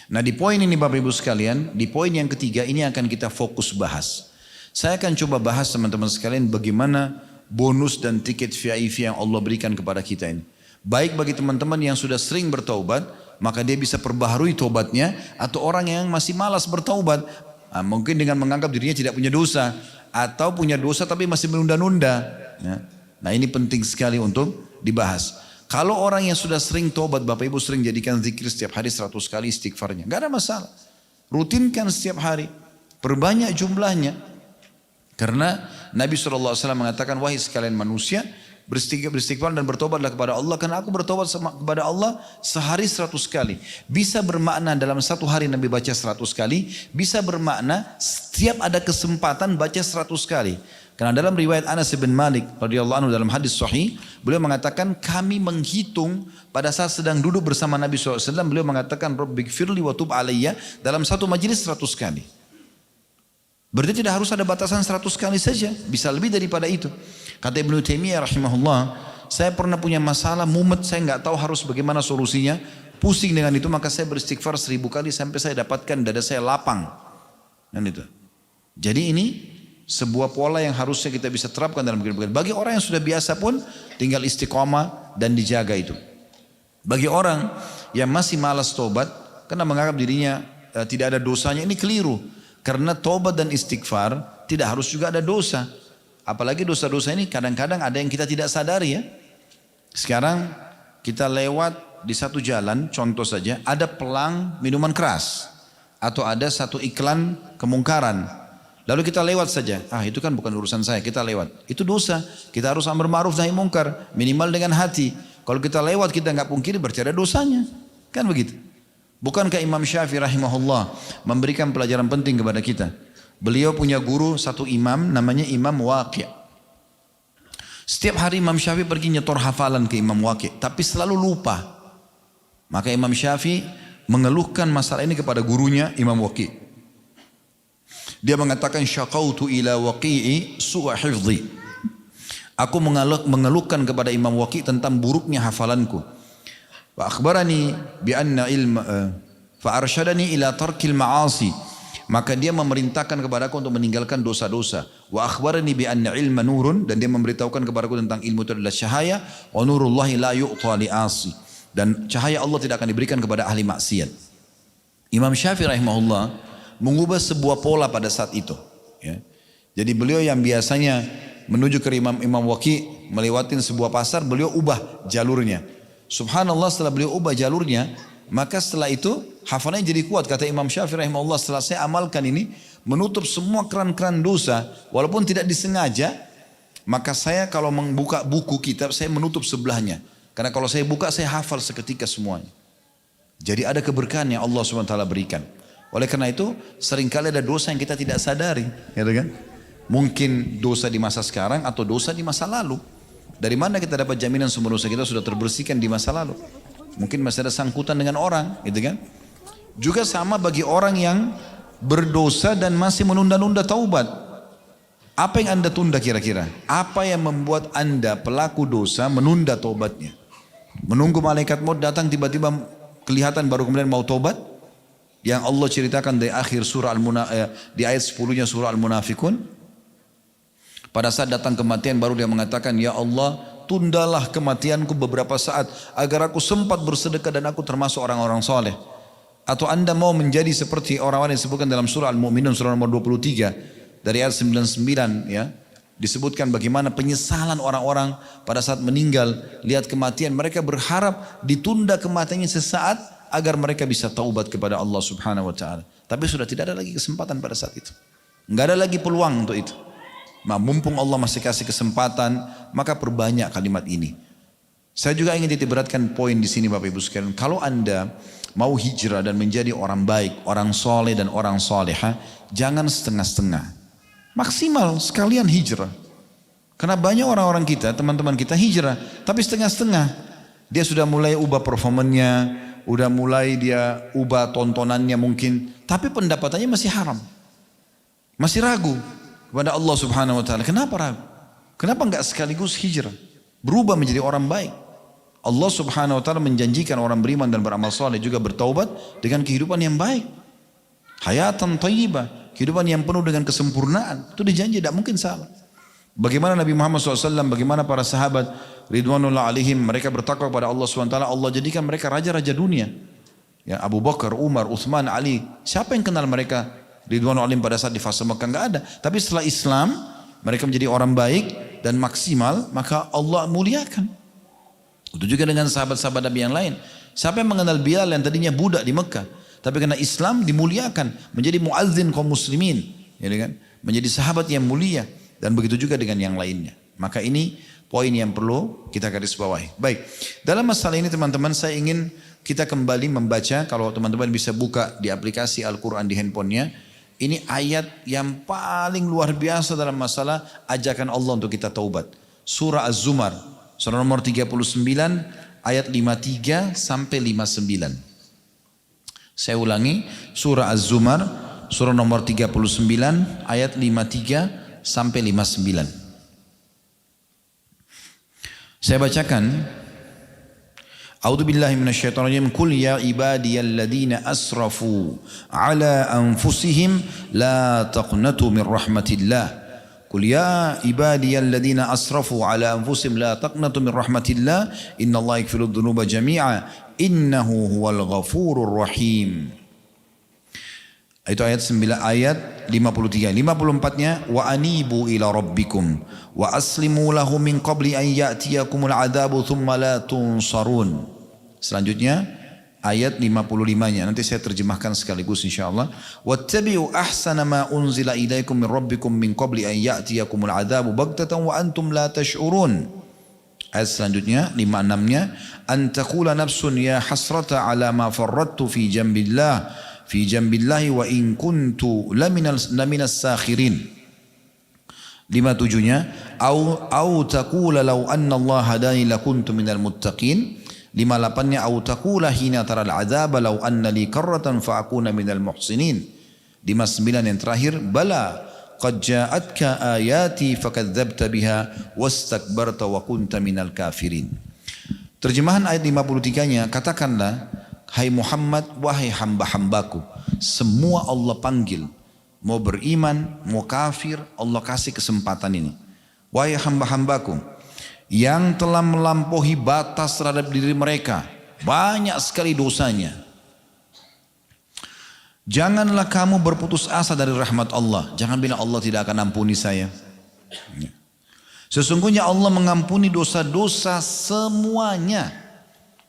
Nah di poin ini Bapak Ibu sekalian, di poin yang ketiga ini akan kita fokus bahas. Saya akan coba bahas teman-teman sekalian bagaimana bonus dan tiket VIP yang Allah berikan kepada kita ini. Baik bagi teman-teman yang sudah sering bertaubat, maka dia bisa perbaharui taubatnya, atau orang yang masih malas bertaubat, mungkin dengan menganggap dirinya tidak punya dosa, atau punya dosa tapi masih menunda-nunda. Nah ini penting sekali untuk dibahas. Kalau orang yang sudah sering taubat, Bapak Ibu sering jadikan zikir setiap hari 100 kali istighfarnya, gak ada masalah. Rutinkan setiap hari, perbanyak jumlahnya. Karena Nabi SAW mengatakan, wahai sekalian manusia, beristighfar dan bertobatlah kepada Allah, karena aku bertobat kepada Allah sehari 100 kali. Bisa bermakna dalam satu hari Nabi baca 100 kali, bisa bermakna setiap ada kesempatan baca 100 kali. Karena dalam riwayat Anas bin Malik radhiyallahu anhu dalam hadis sahih, beliau mengatakan kami menghitung pada saat sedang duduk bersama Nabi SAW, beliau mengatakan Rabbighfirli wa tub alayya, dalam satu majelis 100 kali. Berarti tidak harus ada batasan 100 kali saja, bisa lebih daripada itu. Kata Ibnu Taimiyah rahimahullah, saya pernah punya masalah mumet, saya nggak tahu harus bagaimana solusinya, pusing dengan itu, maka saya beristighfar 1000 kali sampai saya dapatkan dada saya lapang. Dan itu. Jadi ini sebuah pola yang harusnya kita bisa terapkan dalam kehidupan. Bagi orang yang sudah biasa pun tinggal istiqomah dan dijaga itu. Bagi orang yang masih malas tobat karena menganggap dirinya tidak ada dosanya, ini keliru. Karena tobat dan istighfar tidak harus juga ada dosa. Apalagi dosa-dosa ini kadang-kadang ada yang kita tidak sadari ya. Sekarang kita lewat di satu jalan, contoh saja, ada pelang minuman keras. Atau ada satu iklan kemungkaran. Lalu kita lewat saja, itu kan bukan urusan saya, kita lewat. Itu dosa, kita harus amar ma'ruf nahi mungkar, minimal dengan hati. Kalau kita lewat kita nggak pungkiri berarti ada dosanya, kan begitu. Bukankah Imam Syafi'i rahimahullah memberikan pelajaran penting kepada kita? Beliau punya guru satu imam namanya Imam Waqi'. Setiap hari Imam Syafi'i pergi nyetor hafalan ke Imam Waqi', tapi selalu lupa. Maka Imam Syafi'i mengeluhkan masalah ini kepada gurunya Imam Waqi'. Dia mengatakan syaqautu ila Waqi'i su'a hifdhi. Aku mengeluhkan kepada Imam Waqi' tentang buruknya hafalanku. Wa akhbarani bi anna ilma fa arsyadani ila tarkil ma'asi. Maka dia memerintahkan kepadaku untuk meninggalkan dosa-dosa. Wa akhbarani bi anna ilma nurun, dan dia memberitahukan kepadaku tentang ilmu itu adalah cahaya. Wa nurullahi la yu'ta li'asi, dan cahaya Allah tidak akan diberikan kepada ahli maksiat. Imam Syafi'i rahimahullah mengubah sebuah pola pada saat itu. Ya. Jadi beliau yang biasanya menuju ke Imam Waqi' melewatin sebuah pasar, beliau ubah jalurnya. Subhanallah, setelah beliau ubah jalurnya, maka setelah itu hafalannya jadi kuat. Kata Imam Syafi'i rahimahullah, setelah saya amalkan ini, menutup semua keran-keran dosa, walaupun tidak disengaja, maka saya kalau membuka buku kitab, saya menutup sebelahnya. Karena kalau saya buka, saya hafal seketika semuanya. Jadi ada keberkahan yang Allah SWT berikan. Oleh karena itu seringkali ada dosa yang kita tidak sadari, gitu kan? Mungkin dosa di masa sekarang atau dosa di masa lalu. Dari mana kita dapat jaminan semua dosa kita sudah terbersihkan di masa lalu? Mungkin masih ada sangkutan dengan orang, gitu kan? Juga sama bagi orang yang berdosa dan masih menunda-nunda taubat. Apa yang anda tunda kira-kira? Apa yang membuat anda pelaku dosa menunda taubatnya? Menunggu malaikat maut datang tiba-tiba kelihatan baru kemudian mau taubat? Yang Allah ceritakan di akhir surah di ayat 10-nya surah Al-Munafikun. Pada saat datang kematian baru dia mengatakan, ya Allah, tundalah kematianku beberapa saat agar aku sempat bersedekah dan aku termasuk orang-orang soleh. Atau anda mau menjadi seperti orang-orang yang disebutkan dalam surah Al-Mu'minun surah nomor 23 dari ayat 99 ya. Disebutkan bagaimana penyesalan orang-orang pada saat meninggal, lihat kematian, mereka berharap ditunda kematiannya sesaat agar mereka bisa taubat kepada Allah Subhanahu wa taala. Tapi sudah tidak ada lagi kesempatan pada saat itu. Enggak ada lagi peluang untuk itu. Nah, mumpung Allah masih kasih kesempatan, maka perbanyak kalimat ini. Saya juga ingin titik beratkan poin di sini Bapak Ibu sekalian. Kalau Anda mau hijrah dan menjadi orang baik, orang soleh dan orang soleha, jangan setengah-setengah. Maksimal sekalian hijrah. Karena banyak orang-orang kita, teman-teman kita hijrah, tapi setengah-setengah. Dia sudah mulai ubah performanya, udah mulai dia ubah tontonannya mungkin, tapi pendapatannya masih haram. Masih ragu kepada Allah Subhanahu wa taala. Kenapa ragu? Kenapa enggak sekaligus hijrah? Berubah menjadi orang baik. Allah Subhanahu wa taala menjanjikan orang beriman dan beramal saleh juga bertaubat dengan kehidupan yang baik. Hayatan thayyibah, kehidupan yang penuh dengan kesempurnaan. Itu dijanji, tidak mungkin salah. Bagaimana Nabi Muhammad SAW, bagaimana para sahabat ridwanullah alaihim, mereka bertakwa kepada Allah SWT, Allah jadikan mereka raja-raja dunia. Ya, Abu Bakar, Umar, Uthman, Ali, siapa yang kenal mereka ridwanullah alaihim pada saat di fase Mekah? Enggak ada. Tapi setelah Islam, mereka menjadi orang baik dan maksimal, maka Allah muliakan. Itu juga dengan sahabat-sahabat Nabi yang lain. Siapa yang mengenal Bilal yang tadinya budak di Mekah, tapi karena Islam dimuliakan, menjadi muazzin kaum muslimin, ya kan? Menjadi sahabat yang mulia. Dan begitu juga dengan yang lainnya. Maka ini poin yang perlu kita garis bawahi. Baik, dalam masalah ini teman-teman saya ingin kita kembali membaca, kalau teman-teman bisa buka di aplikasi Al-Quran di handphonenya. Ini ayat yang paling luar biasa dalam masalah ajakan Allah untuk kita taubat. Surah Az-Zumar, surah nomor 39 ayat 53 sampai 59. Saya ulangi, surah Az-Zumar, surah nomor 39 ayat 53 sampai 59. Saya bacakan. A'udzubillahi minasyaitonirrajim. Qul ya ibadiyalladzina asrafu ala anfusihim la taqnatu min rahmatillah. Qul ya ibadiyalladzina asrafu ala anfusihim la taqnatu min rahmatillah. Innallaha yaghfiru dzunuba jami'a innahu huwal ghafurur rahim. Itu ayat 9, ayat 53. 54-nya wa anibu ila rabbikum wa aslimu lahu min qabli an ya'tiyakumul adabu thumma la tunsarun. Selanjutnya ayat 55-nya nanti saya terjemahkan sekaligus insyaallah. Wattabi'u ahsana ma unzila ilaikum min rabbikum min qabli an ya'tiyakumul adabu baghtatan wa antum la tash'urun. Ayat selanjutnya 56-nya an taqula nafsun ya hasrata ala ma farrattu fi jambillah fi jambillahi wa in kuntu laminas sakhirin. 57-nya au taqula law anna Allah hadani lakuntu minal muttaqin. 58-nya au taqula hina taral adzaba law anna li karratan fa akuna minal muhsinin. 59 yang terakhir bala qad ja'atka ayati fakadzdzabta biha wastakbarta wa kunta minal kafirin. Terjemahan ayat 53-nya, katakanlah hai Muhammad, wahai hamba-hambaku, semua Allah panggil, mau beriman, mau kafir, Allah kasih kesempatan ini. Wahai hamba-hambaku yang telah melampaui batas terhadap diri mereka, banyak sekali dosanya, janganlah kamu berputus asa dari rahmat Allah. Jangan bilang Allah tidak akan ampuni saya. Sesungguhnya Allah mengampuni dosa-dosa semuanya.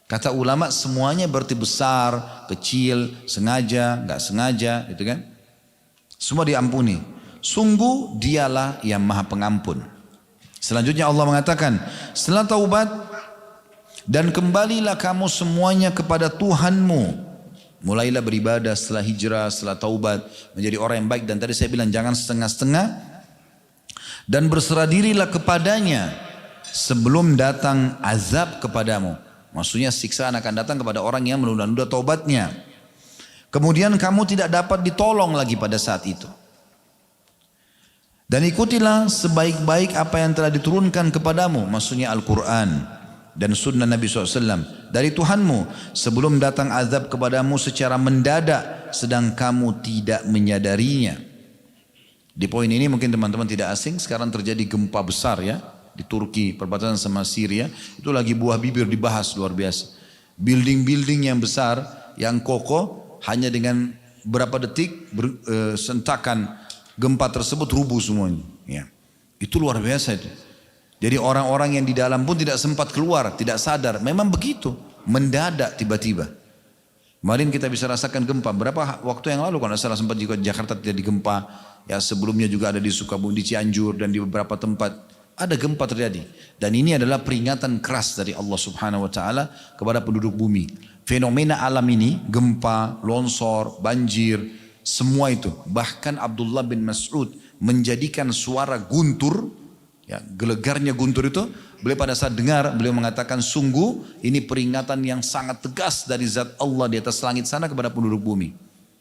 Kata ulama semuanya berarti besar, kecil, sengaja, enggak sengaja, gitu kan? Semua diampuni. Sungguh dialah yang maha pengampun. Selanjutnya Allah mengatakan, setelah taubat dan kembalilah kamu semuanya kepada Tuhanmu. Mulailah beribadah setelah hijrah, setelah taubat, menjadi orang yang baik. Dan tadi saya bilang jangan setengah-setengah. Dan berserah dirilah kepadanya sebelum datang azab kepadamu. Maksudnya siksaan akan datang kepada orang yang menunda-nunda taubatnya. Kemudian kamu tidak dapat ditolong lagi pada saat itu. Dan ikutilah sebaik-baik apa yang telah diturunkan kepadamu. Maksudnya Al-Quran dan sunnah Nabi SAW. Dari Tuhanmu sebelum datang azab kepadamu secara mendadak. Sedang kamu tidak menyadarinya. Di poin ini mungkin teman-teman tidak asing. Sekarang terjadi gempa besar ya. Di Turki, perbatasan sama Syria, itu lagi buah bibir dibahas luar biasa. Building-building yang besar, yang kokoh, hanya dengan berapa detik sentakan gempa tersebut rubuh semuanya. Ya. Itu luar biasa itu. Jadi orang-orang yang di dalam pun tidak sempat keluar, tidak sadar. Memang begitu, mendadak tiba-tiba. Kemarin kita bisa rasakan gempa. Berapa waktu yang lalu kalau tidak salah sempat juga Jakarta terjadi gempa. Ya sebelumnya juga ada di Sukabumi, di Cianjur dan di beberapa tempat ada gempa terjadi. Dan ini adalah peringatan keras dari Allah Subhanahu wa taala kepada penduduk bumi. Fenomena alam ini, gempa, longsor, banjir, semua itu. Bahkan Abdullah bin Mas'ud menjadikan suara guntur, ya, gelegarnya guntur itu, beliau pada saat dengar, beliau mengatakan sungguh ini peringatan yang sangat tegas dari zat Allah di atas langit sana kepada penduduk bumi.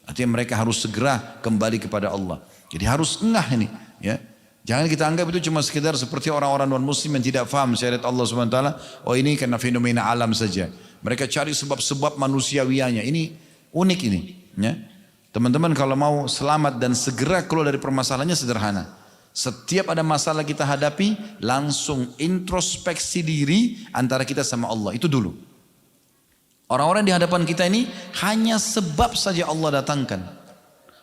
Artinya mereka harus segera kembali kepada Allah. Jadi harus engah ini, ya. Jangan kita anggap itu cuma sekedar seperti orang-orang non-muslim yang tidak faham syariat Allah SWT. Oh ini karena fenomena alam saja. Mereka cari sebab-sebab manusiawianya. Ini unik ini, ya. Teman-teman kalau mau selamat dan segera keluar dari permasalahannya sederhana. Setiap ada masalah kita hadapi, langsung introspeksi diri antara kita sama Allah. Itu dulu. Orang-orang di hadapan kita ini hanya sebab saja Allah datangkan.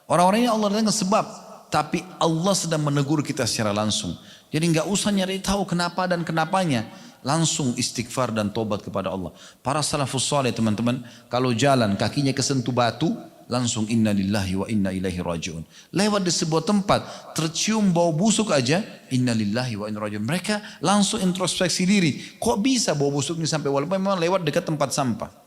Orang-orang ini Allah datangkan sebab. Tapi Allah sedang menegur kita secara langsung. Jadi nggak usah nyari tahu kenapa dan kenapanya. Langsung istighfar dan tobat kepada Allah. Para salafus saleh teman-teman, kalau jalan kakinya kesentuh batu, langsung inna lillahi wa inna ilaihi raji'un. Lewat di sebuah tempat, tercium bau busuk aja, inna lillahi wa inna raji'un. Mereka langsung introspeksi diri. Kok bisa bau busuk ini sampai walaupun memang lewat dekat tempat sampah.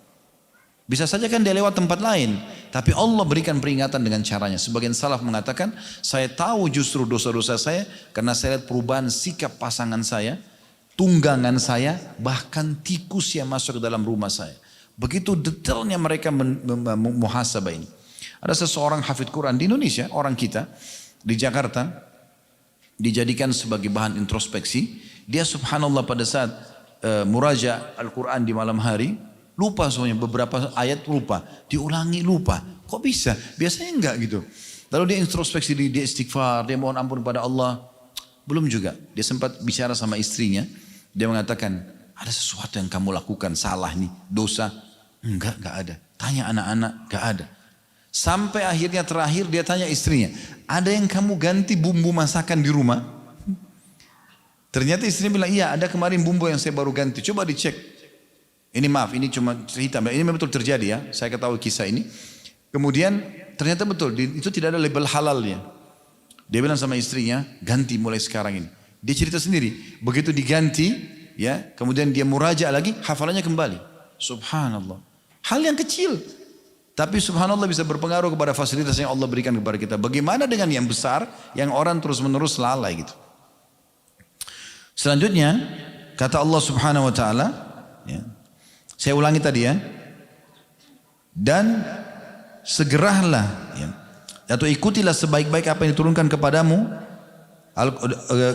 Bisa saja kan dia lewat tempat lain. Tapi Allah berikan peringatan dengan caranya. Sebagian salaf mengatakan, saya tahu justru dosa-dosa saya karena saya lihat perubahan sikap pasangan saya, tunggangan saya, bahkan tikus yang masuk ke dalam rumah saya. Begitu detailnya mereka muhasabah ini. Ada seseorang hafidz Quran di Indonesia, orang kita, di Jakarta, dijadikan sebagai bahan introspeksi. Dia subhanallah pada saat muraja Al-Quran di malam hari, lupa semuanya, beberapa ayat lupa, diulangi lupa. Kok bisa? Biasanya enggak gitu. Lalu dia introspeksi, dia istighfar, dia mohon ampun pada Allah. Belum juga. Dia sempat bicara sama istrinya. Dia mengatakan, ada sesuatu yang kamu lakukan salah nih, dosa. Enggak ada. Tanya anak-anak, enggak ada. Sampai akhirnya terakhir dia tanya istrinya, ada yang kamu ganti bumbu masakan di rumah? Ternyata istrinya bilang, iya ada kemarin bumbu yang saya baru ganti. Coba dicek. Ini maaf, ini cuma cerita. Ini memang betul terjadi ya. Saya ketahui kisah ini. Kemudian ternyata betul, itu tidak ada label halalnya. Dia bilang sama istrinya, ganti mulai sekarang ini. Dia cerita sendiri. Begitu diganti, ya, kemudian dia muraja lagi, hafalannya kembali. Subhanallah. Hal yang kecil. Tapi subhanallah bisa berpengaruh kepada fasilitas yang Allah berikan kepada kita. Bagaimana dengan yang besar, yang orang terus menerus lalai gitu. Selanjutnya, kata Allah subhanahu wa ta'ala, ya, saya ulangi tadi ya. Dan segeralah ya, atau ikutilah sebaik-baik apa yang diturunkan kepadamu,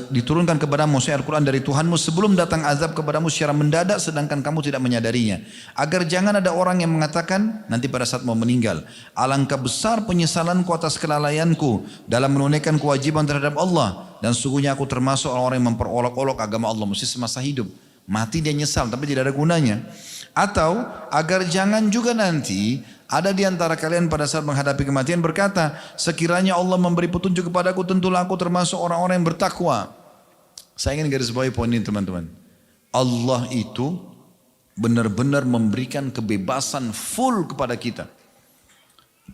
diturunkan kepadamu Al-Quran dari Tuhanmu sebelum datang azab kepadamu secara mendadak sedangkan kamu tidak menyadarinya. Agar jangan ada orang yang mengatakan nanti pada saat mau meninggal, alangkah besar penyesalanku atas kelalaianku dalam menunaikan kewajiban terhadap Allah, dan sesungguhnya aku termasuk orang-orang yang memperolok-olok agama Allah. Mesti semasa hidup mati dia nyesal tapi tidak ada gunanya. Atau agar jangan juga nanti ada di antara kalian pada saat menghadapi kematian berkata, sekiranya Allah memberi petunjuk kepadaku, tentulah aku termasuk orang-orang yang bertakwa. Saya ingin garis bawahi poin ini teman-teman. Allah itu benar-benar memberikan kebebasan full kepada kita.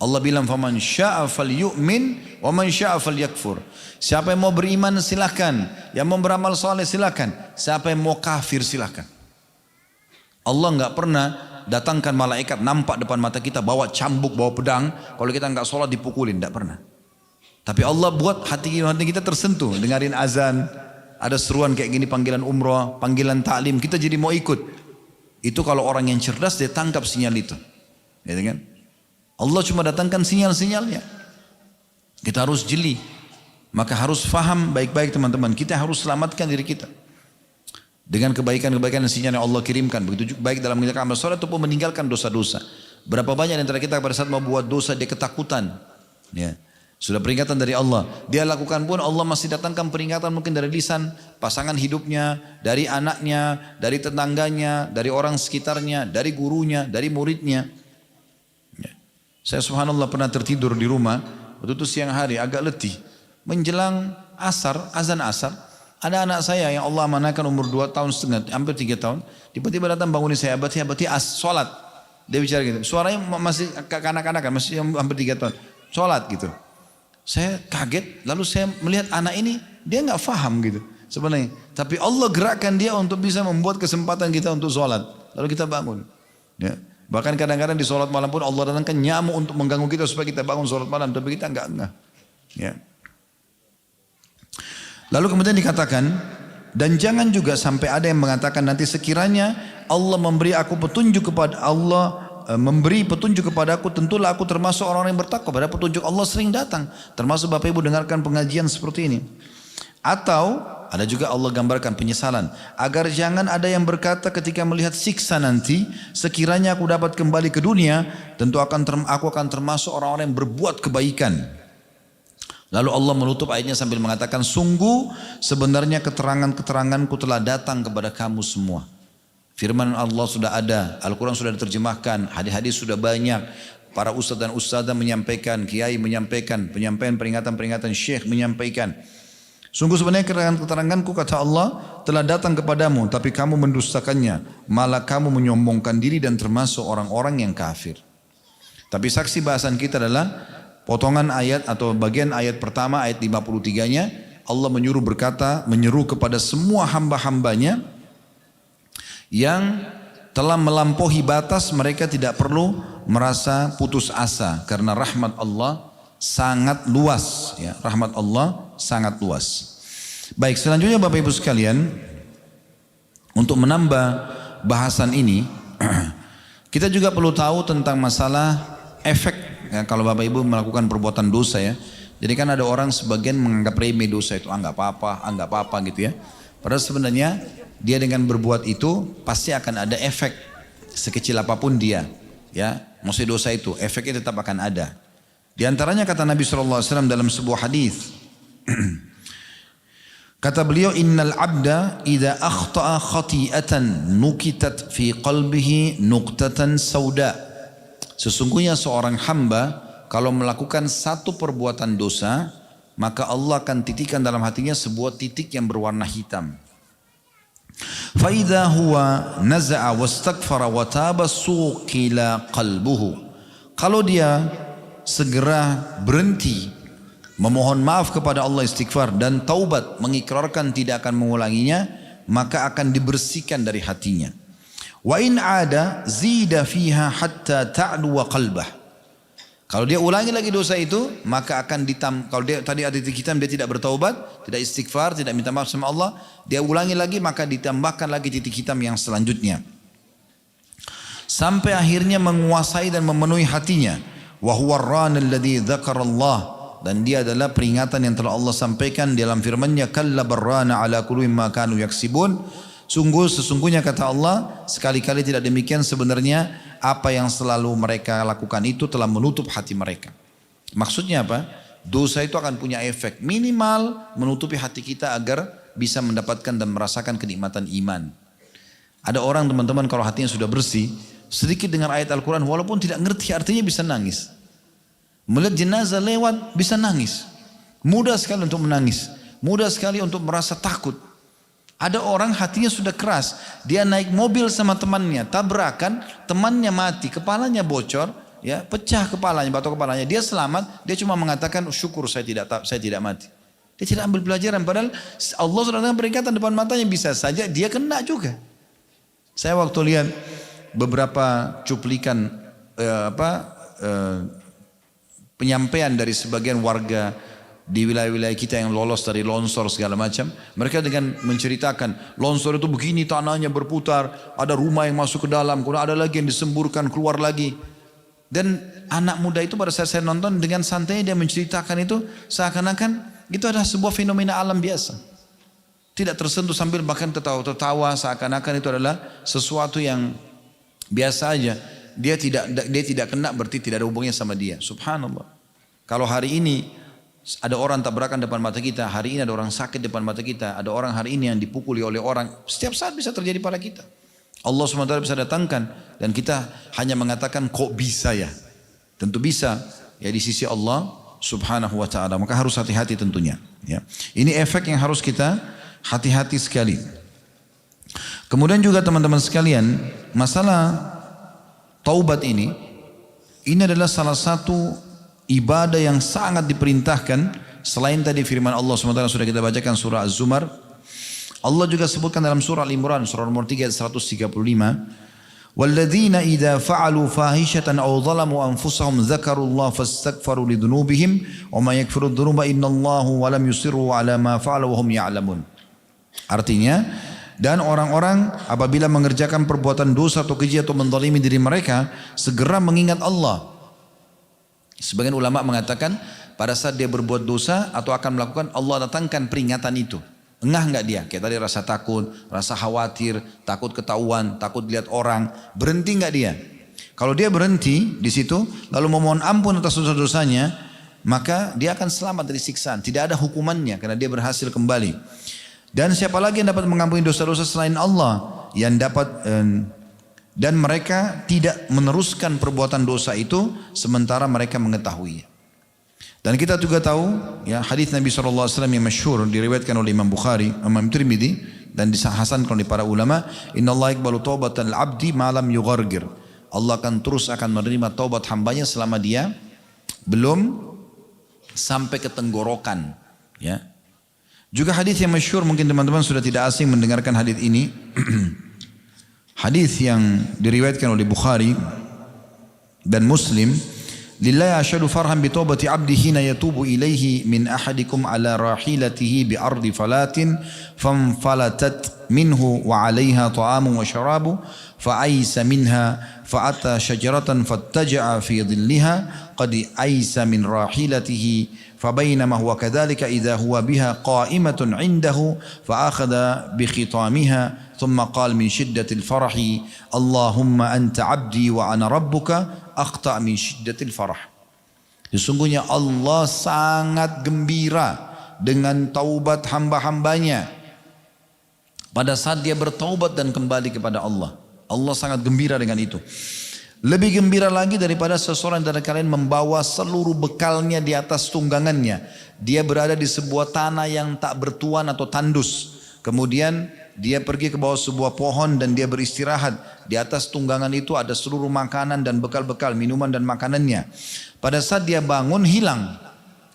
Allah bilang, faman syaa falyu'min wa man syaa falyakfur. Siapa yang mau beriman silakan, yang mau beramal saleh silakan, siapa yang mau kafir silakan. Allah enggak pernah datangkan malaikat nampak depan mata kita bawa cambuk, bawa pedang, kalau kita enggak sholat dipukulin, enggak pernah. Tapi Allah buat hati kita tersentuh, dengarin azan, ada seruan kayak gini, panggilan umrah, panggilan taklim, kita jadi mau ikut. Itu kalau orang yang cerdas dia tangkap sinyal itu. Gitu kan? Allah cuma datangkan sinyal-sinyalnya. Kita harus jeli. Maka harus faham baik-baik teman-teman. Kita harus selamatkan diri kita. Dengan kebaikan-kebaikan dan sinyal yang Allah kirimkan. Begitu juga baik dalam mengerjakan amal soleh ataupun meninggalkan dosa-dosa. Berapa banyak antara kita pada saat mau buat dosa dia ketakutan. Ya. Sudah peringatan dari Allah. Dia lakukan pun Allah masih datangkan peringatan mungkin dari lisan pasangan hidupnya, dari anaknya, dari tetangganya, dari orang sekitarnya, dari gurunya, dari muridnya. Ya. Saya subhanallah pernah tertidur di rumah. Waktu itu siang hari agak letih. Menjelang asar, azan asar. Ada anak saya yang Allah amanahkan umur 2 tahun setengah, hampir 3 tahun. Tiba-tiba datang bangunin saya, abati sholat. Dia bicara gitu. Suaranya masih kanak-kanakan, masih hampir 3 tahun. Sholat gitu. Saya kaget, lalu saya melihat anak ini, dia nggak paham gitu sebenarnya. Tapi Allah gerakkan dia untuk bisa membuat kesempatan kita untuk sholat. Lalu kita bangun. Ya. Bahkan kadang-kadang di sholat malam pun Allah datangkan nyamuk untuk mengganggu kita supaya kita bangun sholat malam. Tapi kita enggak. Ya. Lalu kemudian dikatakan, dan jangan juga sampai ada yang mengatakan nanti sekiranya Allah memberi aku petunjuk kepada Allah, memberi petunjuk kepadaku, tentulah aku termasuk orang-orang yang bertakwa. Padahal petunjuk Allah sering datang. Termasuk Bapak Ibu dengarkan pengajian seperti ini. Atau ada juga Allah gambarkan penyesalan. Agar jangan ada yang berkata ketika melihat siksa nanti, sekiranya aku dapat kembali ke dunia, tentu aku akan termasuk orang-orang yang berbuat kebaikan. Lalu Allah menutup ayatnya sambil mengatakan, sungguh sebenarnya keterangan-keteranganku telah datang kepada kamu semua. Firman Allah sudah ada, Al-Quran sudah diterjemahkan, hadis-hadis sudah banyak. Para ustadz dan ustadzah menyampaikan, kiai menyampaikan, penyampaian peringatan-peringatan syekh menyampaikan. Sungguh sebenarnya keterangan-keteranganku kata Allah telah datang kepadamu, tapi kamu mendustakannya. Malah kamu menyombongkan diri dan termasuk orang-orang yang kafir. Tapi saksi bahasan kita adalah potongan ayat atau bagian ayat pertama ayat 53-nya. Allah menyeru kepada semua hamba-hambanya yang telah melampaui batas, mereka tidak perlu merasa putus asa karena rahmat Allah sangat luas, ya, rahmat Allah sangat luas. Baik, selanjutnya Bapak Ibu sekalian, untuk menambah bahasan ini kita juga perlu tahu tentang masalah efek, ya, kalau Bapak Ibu melakukan perbuatan dosa, ya. Jadi kan ada orang sebagian menganggap remeh dosa itu, nggak apa-apa gitu ya. Padahal sebenarnya dia dengan berbuat itu pasti akan ada efek sekecil apapun dia, ya. Maksud dosa itu efeknya tetap akan ada. Di antaranya kata Nabi SAW dalam sebuah hadis, kata beliau, innal abda idza akhta'a khati'atan nukitat fi qalbihi nuqtatan sauda. Sesungguhnya seorang hamba kalau melakukan satu perbuatan dosa, maka Allah akan titikkan dalam hatinya sebuah titik yang berwarna hitam. Fa idza huwa naza'a wastaghfara wa taba suqila qalbuhu. Kalau dia segera berhenti memohon maaf kepada Allah, istighfar dan taubat, mengikrarkan tidak akan mengulanginya, maka akan dibersihkan dari hatinya. Wa in ada zida fiha hatta ta'lu qalbah. Kalau dia ulangi lagi dosa itu, maka akan kalau dia tadi ada titik hitam, dia tidak bertaubat, tidak istighfar, tidak minta maaf sama Allah, dia ulangi lagi, maka ditambahkan lagi titik hitam yang selanjutnya. Sampai akhirnya menguasai dan memenuhi hatinya. Wa huwa ar-ran alladhi dzakara Allah, dan dia adalah peringatan yang telah Allah sampaikan dalam firman-Nya, kalla barrana ala qulubihim ma kanu yaksibun. Sesungguhnya kata Allah, sekali-kali tidak demikian, sebenarnya apa yang selalu mereka lakukan itu telah menutup hati mereka. Maksudnya apa? Dosa itu akan punya efek minimal menutupi hati kita agar bisa mendapatkan dan merasakan kenikmatan iman. Ada orang teman-teman kalau hatinya sudah bersih, sedikit dengar ayat Al-Quran walaupun tidak ngerti artinya bisa nangis. Melihat jenazah lewat bisa nangis. Mudah sekali untuk menangis. Mudah sekali untuk merasa takut. Ada orang hatinya sudah keras. Dia naik mobil sama temannya, tabrakan, temannya mati, kepalanya bocor, ya, pecah kepalanya, batok kepalanya. Dia selamat, dia cuma mengatakan syukur saya tidak mati. Dia tidak ambil pelajaran, padahal Allah sudah dengan peringatan depan matanya, bisa saja dia kena juga. Saya waktu lihat beberapa cuplikan penyampaian dari sebagian warga di wilayah-wilayah kita yang lolos dari longsor segala macam, mereka dengan menceritakan longsor itu begini, tanahnya berputar, ada rumah yang masuk ke dalam, kemudian ada lagi yang disemburkan keluar lagi. Dan anak muda itu pada saat saya nonton dengan santai dia menceritakan itu seakan-akan itu adalah sebuah fenomena alam biasa, tidak tersentuh, sambil bahkan tertawa seakan-akan itu adalah sesuatu yang biasa aja. Dia tidak kena berarti tidak ada hubungannya sama dia. Subhanallah. Kalau hari ini ada orang tabrakan depan mata kita, hari ini ada orang sakit depan mata kita, ada orang hari ini yang dipukuli oleh orang, setiap saat bisa terjadi pada kita. Allah SWT bisa datangkan dan kita hanya mengatakan kok bisa ya? Tentu bisa ya di sisi Allah Subhanahu wa ta'ala. Maka harus hati-hati tentunya, ya. Ini efek yang harus kita hati-hati sekali. Kemudian juga teman-teman sekalian, masalah taubat ini adalah salah satu ibadah yang sangat diperintahkan. Selain tadi firman Allah SWT sudah kita bacakan surah Az-Zumar, Allah juga sebutkan dalam surah Al-Imran surah nomor 3 ayat 135, walladzina idza fa'alu fahishatan aw zalamu anfusahum dzakarullaha fastaghfaru lidzunubihim wa may yaghfiru dzunuba innallaha wa lam yusirru ala ma fa'alu wa hum ya'lamun. Artinya, dan orang-orang apabila mengerjakan perbuatan dosa atau keji atau menzalimi diri mereka, segera mengingat Allah. Sebagian ulama mengatakan pada saat dia berbuat dosa atau akan melakukan, Allah datangkan peringatan itu. Engah enggak dia? Kayak tadi rasa takut, rasa khawatir, takut ketahuan, takut lihat orang. Berhenti enggak dia? Kalau dia berhenti di situ, lalu memohon ampun atas dosa-dosanya, maka dia akan selamat dari siksaan. Tidak ada hukumannya karena dia berhasil kembali. Dan siapa lagi yang dapat mengampuni dosa-dosa selain Allah? Yang dapat dan mereka tidak meneruskan perbuatan dosa itu sementara mereka mengetahuinya. Dan kita juga tahu ya hadis Nabi SAW yang masyhur diriwayatkan oleh Imam Bukhari, Imam Tirmidzi dan dihasankan oleh para ulama, innallaha yaqbalu taubatal abdi ma lam yughargir. Allah akan menerima taubat hambanya selama dia belum sampai ke tenggorokan, ya. Juga hadis yang masyhur, mungkin teman-teman sudah tidak asing mendengarkan hadis ini. Hadis yang diriwayatkan oleh Bukhari dan Muslim, lillahi asyhadu farhan bi taubati abdi hina yatubu ilaihi min ahadikum ala rahilatihi bi ardi falatin famfalatat minhu wa 'alaiha ta'amun wa syarabu fa aisa minha fa ata syajaratan fattaja'a fi dhilliha qad aisa min rahilatihi fa bainama huwa kadzalika idza huwa biha qa'imatun 'indahu fa akhadha bi khitamiha thumma qala min shiddatil farahi Allahumma anta 'abdi wa ana rabbuka akhta' min shiddatil farah. Sesungguhnya Allah sangat gembira dengan taubat hamba-hambanya pada saat dia bertaubat dan kembali kepada Allah. Allah sangat gembira dengan itu. Lebih gembira lagi daripada seseorang dari kalian membawa seluruh bekalnya di atas tunggangannya. Dia berada di sebuah tanah yang tak bertuan atau tandus. Kemudian dia pergi ke bawah sebuah pohon dan dia beristirahat. Di atas tunggangan itu ada seluruh makanan dan bekal-bekal, minuman dan makanannya. Pada saat dia bangun hilang.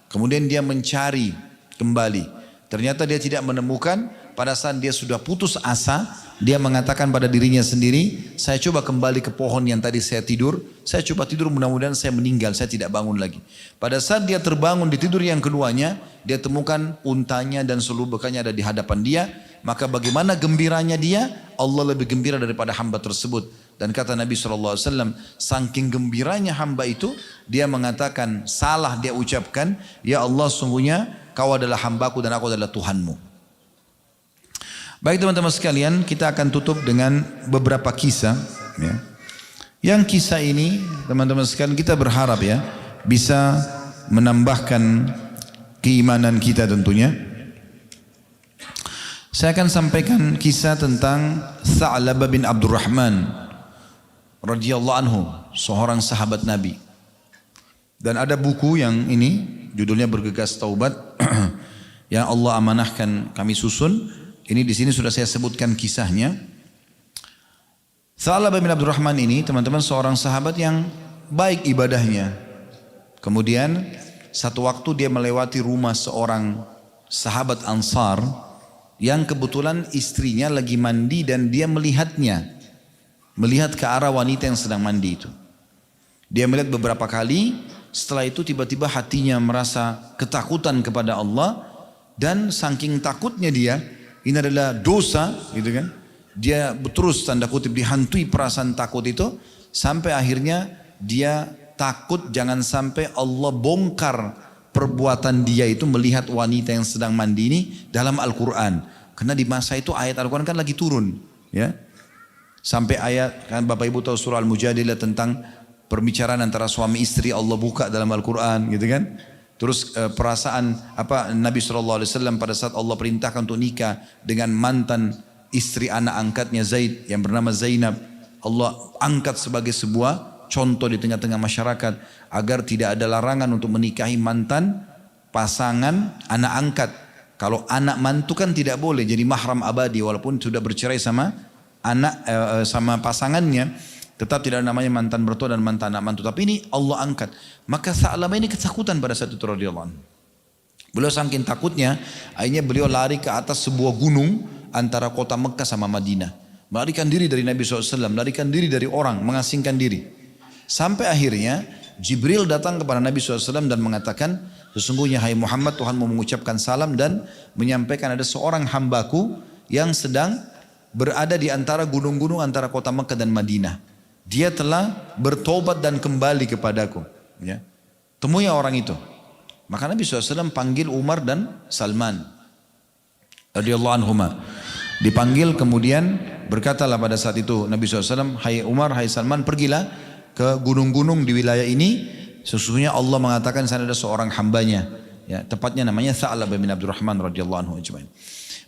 Kemudian dia mencari kembali. Ternyata dia tidak menemukan. Pada saat dia sudah putus asa, dia mengatakan pada dirinya sendiri, saya coba kembali ke pohon yang tadi saya tidur. Saya coba tidur, mudah-mudahan saya meninggal, saya tidak bangun lagi. Pada saat dia terbangun di tidur yang keduanya, dia temukan untanya dan seluruh bekalnya ada di hadapan dia. Maka bagaimana gembiranya dia? Allah lebih gembira daripada hamba tersebut. Dan kata Nabi SAW, saking gembiranya hamba itu, dia mengatakan, salah dia ucapkan, ya Allah sungguhnya kau adalah hambaku dan aku adalah Tuhanmu. Baik teman-teman sekalian, kita akan tutup dengan beberapa kisah. Ya. Yang kisah ini teman-teman sekalian kita berharap ya bisa menambahkan keimanan kita tentunya. Saya akan sampaikan kisah tentang Tha'labah bin Abdurrahman radhiyallahu anhu, seorang sahabat Nabi. Dan ada buku yang ini judulnya Bergegas Taubat yang Allah amanahkan kami susun. Ini di sini sudah saya sebutkan kisahnya. Tha'labah bin Abdurrahman ini teman-teman seorang sahabat yang baik ibadahnya. Kemudian satu waktu dia melewati rumah seorang sahabat Ansar yang kebetulan istrinya lagi mandi dan dia melihatnya. Melihat ke arah wanita yang sedang mandi itu. Dia melihat beberapa kali, setelah itu tiba-tiba hatinya merasa ketakutan kepada Allah. Dan saking takutnya dia, ini adalah dosa gitu kan. Dia terus tanda kutip dihantui perasaan takut itu. Sampai akhirnya dia takut jangan sampai Allah bongkar perbuatan dia itu melihat wanita yang sedang mandi ini dalam Al-Quran. Karena di masa itu ayat Al-Quran kan lagi turun. Ya. Sampai ayat, kan Bapak Ibu tahu surah Al-Mujadilah tentang perbicaraan antara suami istri Allah buka dalam Al-Quran gitu kan. Terus perasaan Nabi SAW pada saat Allah perintahkan untuk nikah dengan mantan istri anak angkatnya Zaid yang bernama Zainab. Allah angkat sebagai sebuah contoh di tengah-tengah masyarakat agar tidak ada larangan untuk menikahi mantan pasangan anak angkat. Kalau anak mantu kan tidak boleh jadi mahram abadi walaupun sudah bercerai sama anak sama pasangannya. Tetap tidak ada namanya mantan mertua dan mantan anak mantu. Tapi ini Allah angkat. Maka Tha'labah ini ketakutan pada saat itu radhiyallahu anhu. Beliau saking takutnya, akhirnya beliau lari ke atas sebuah gunung antara kota Mekah sama Madinah. Melarikan diri dari Nabi SAW, melarikan diri dari orang, mengasingkan diri. Sampai akhirnya Jibril datang kepada Nabi SAW dan mengatakan, sesungguhnya hai Muhammad, Tuhan mau mengucapkan salam dan menyampaikan ada seorang hambaku yang sedang berada di antara gunung-gunung antara kota Mekah dan Madinah. Dia telah bertobat dan kembali kepadaku. Ya. Temui orang itu. Maka Nabi SAW panggil Umar dan Salman radhiyallahu anhuma. Dipanggil kemudian berkatalah pada saat itu Nabi SAW, hai Umar, hai Salman, pergilah ke gunung-gunung di wilayah ini. Sesungguhnya Allah mengatakan sana ada seorang hambanya, ya, tepatnya namanya Tha'labah bin Abdurrahman radhiyallahu anhu ajmain.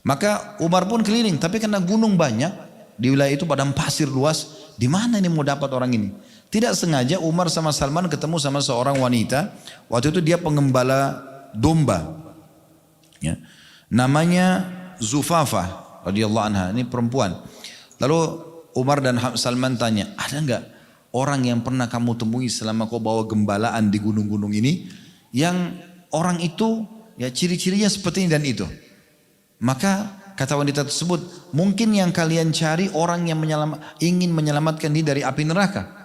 Maka Umar pun keliling, tapi karena gunung banyak di wilayah itu, padang pasir luas, di mana ini mau dapat orang ini? Tidak sengaja Umar sama Salman ketemu sama seorang wanita. Waktu itu dia pengembala domba, ya. Namanya Zufafah radhiyallahu anha, ini perempuan. Lalu Umar dan Salman tanya, ada enggak orang yang pernah kamu temui selama kau bawa gembalaan di gunung-gunung ini, yang orang itu ya ciri-cirinya seperti ini dan itu? Maka kata wanita tersebut, mungkin yang kalian cari orang yang ingin menyelamatkan diri dari api neraka.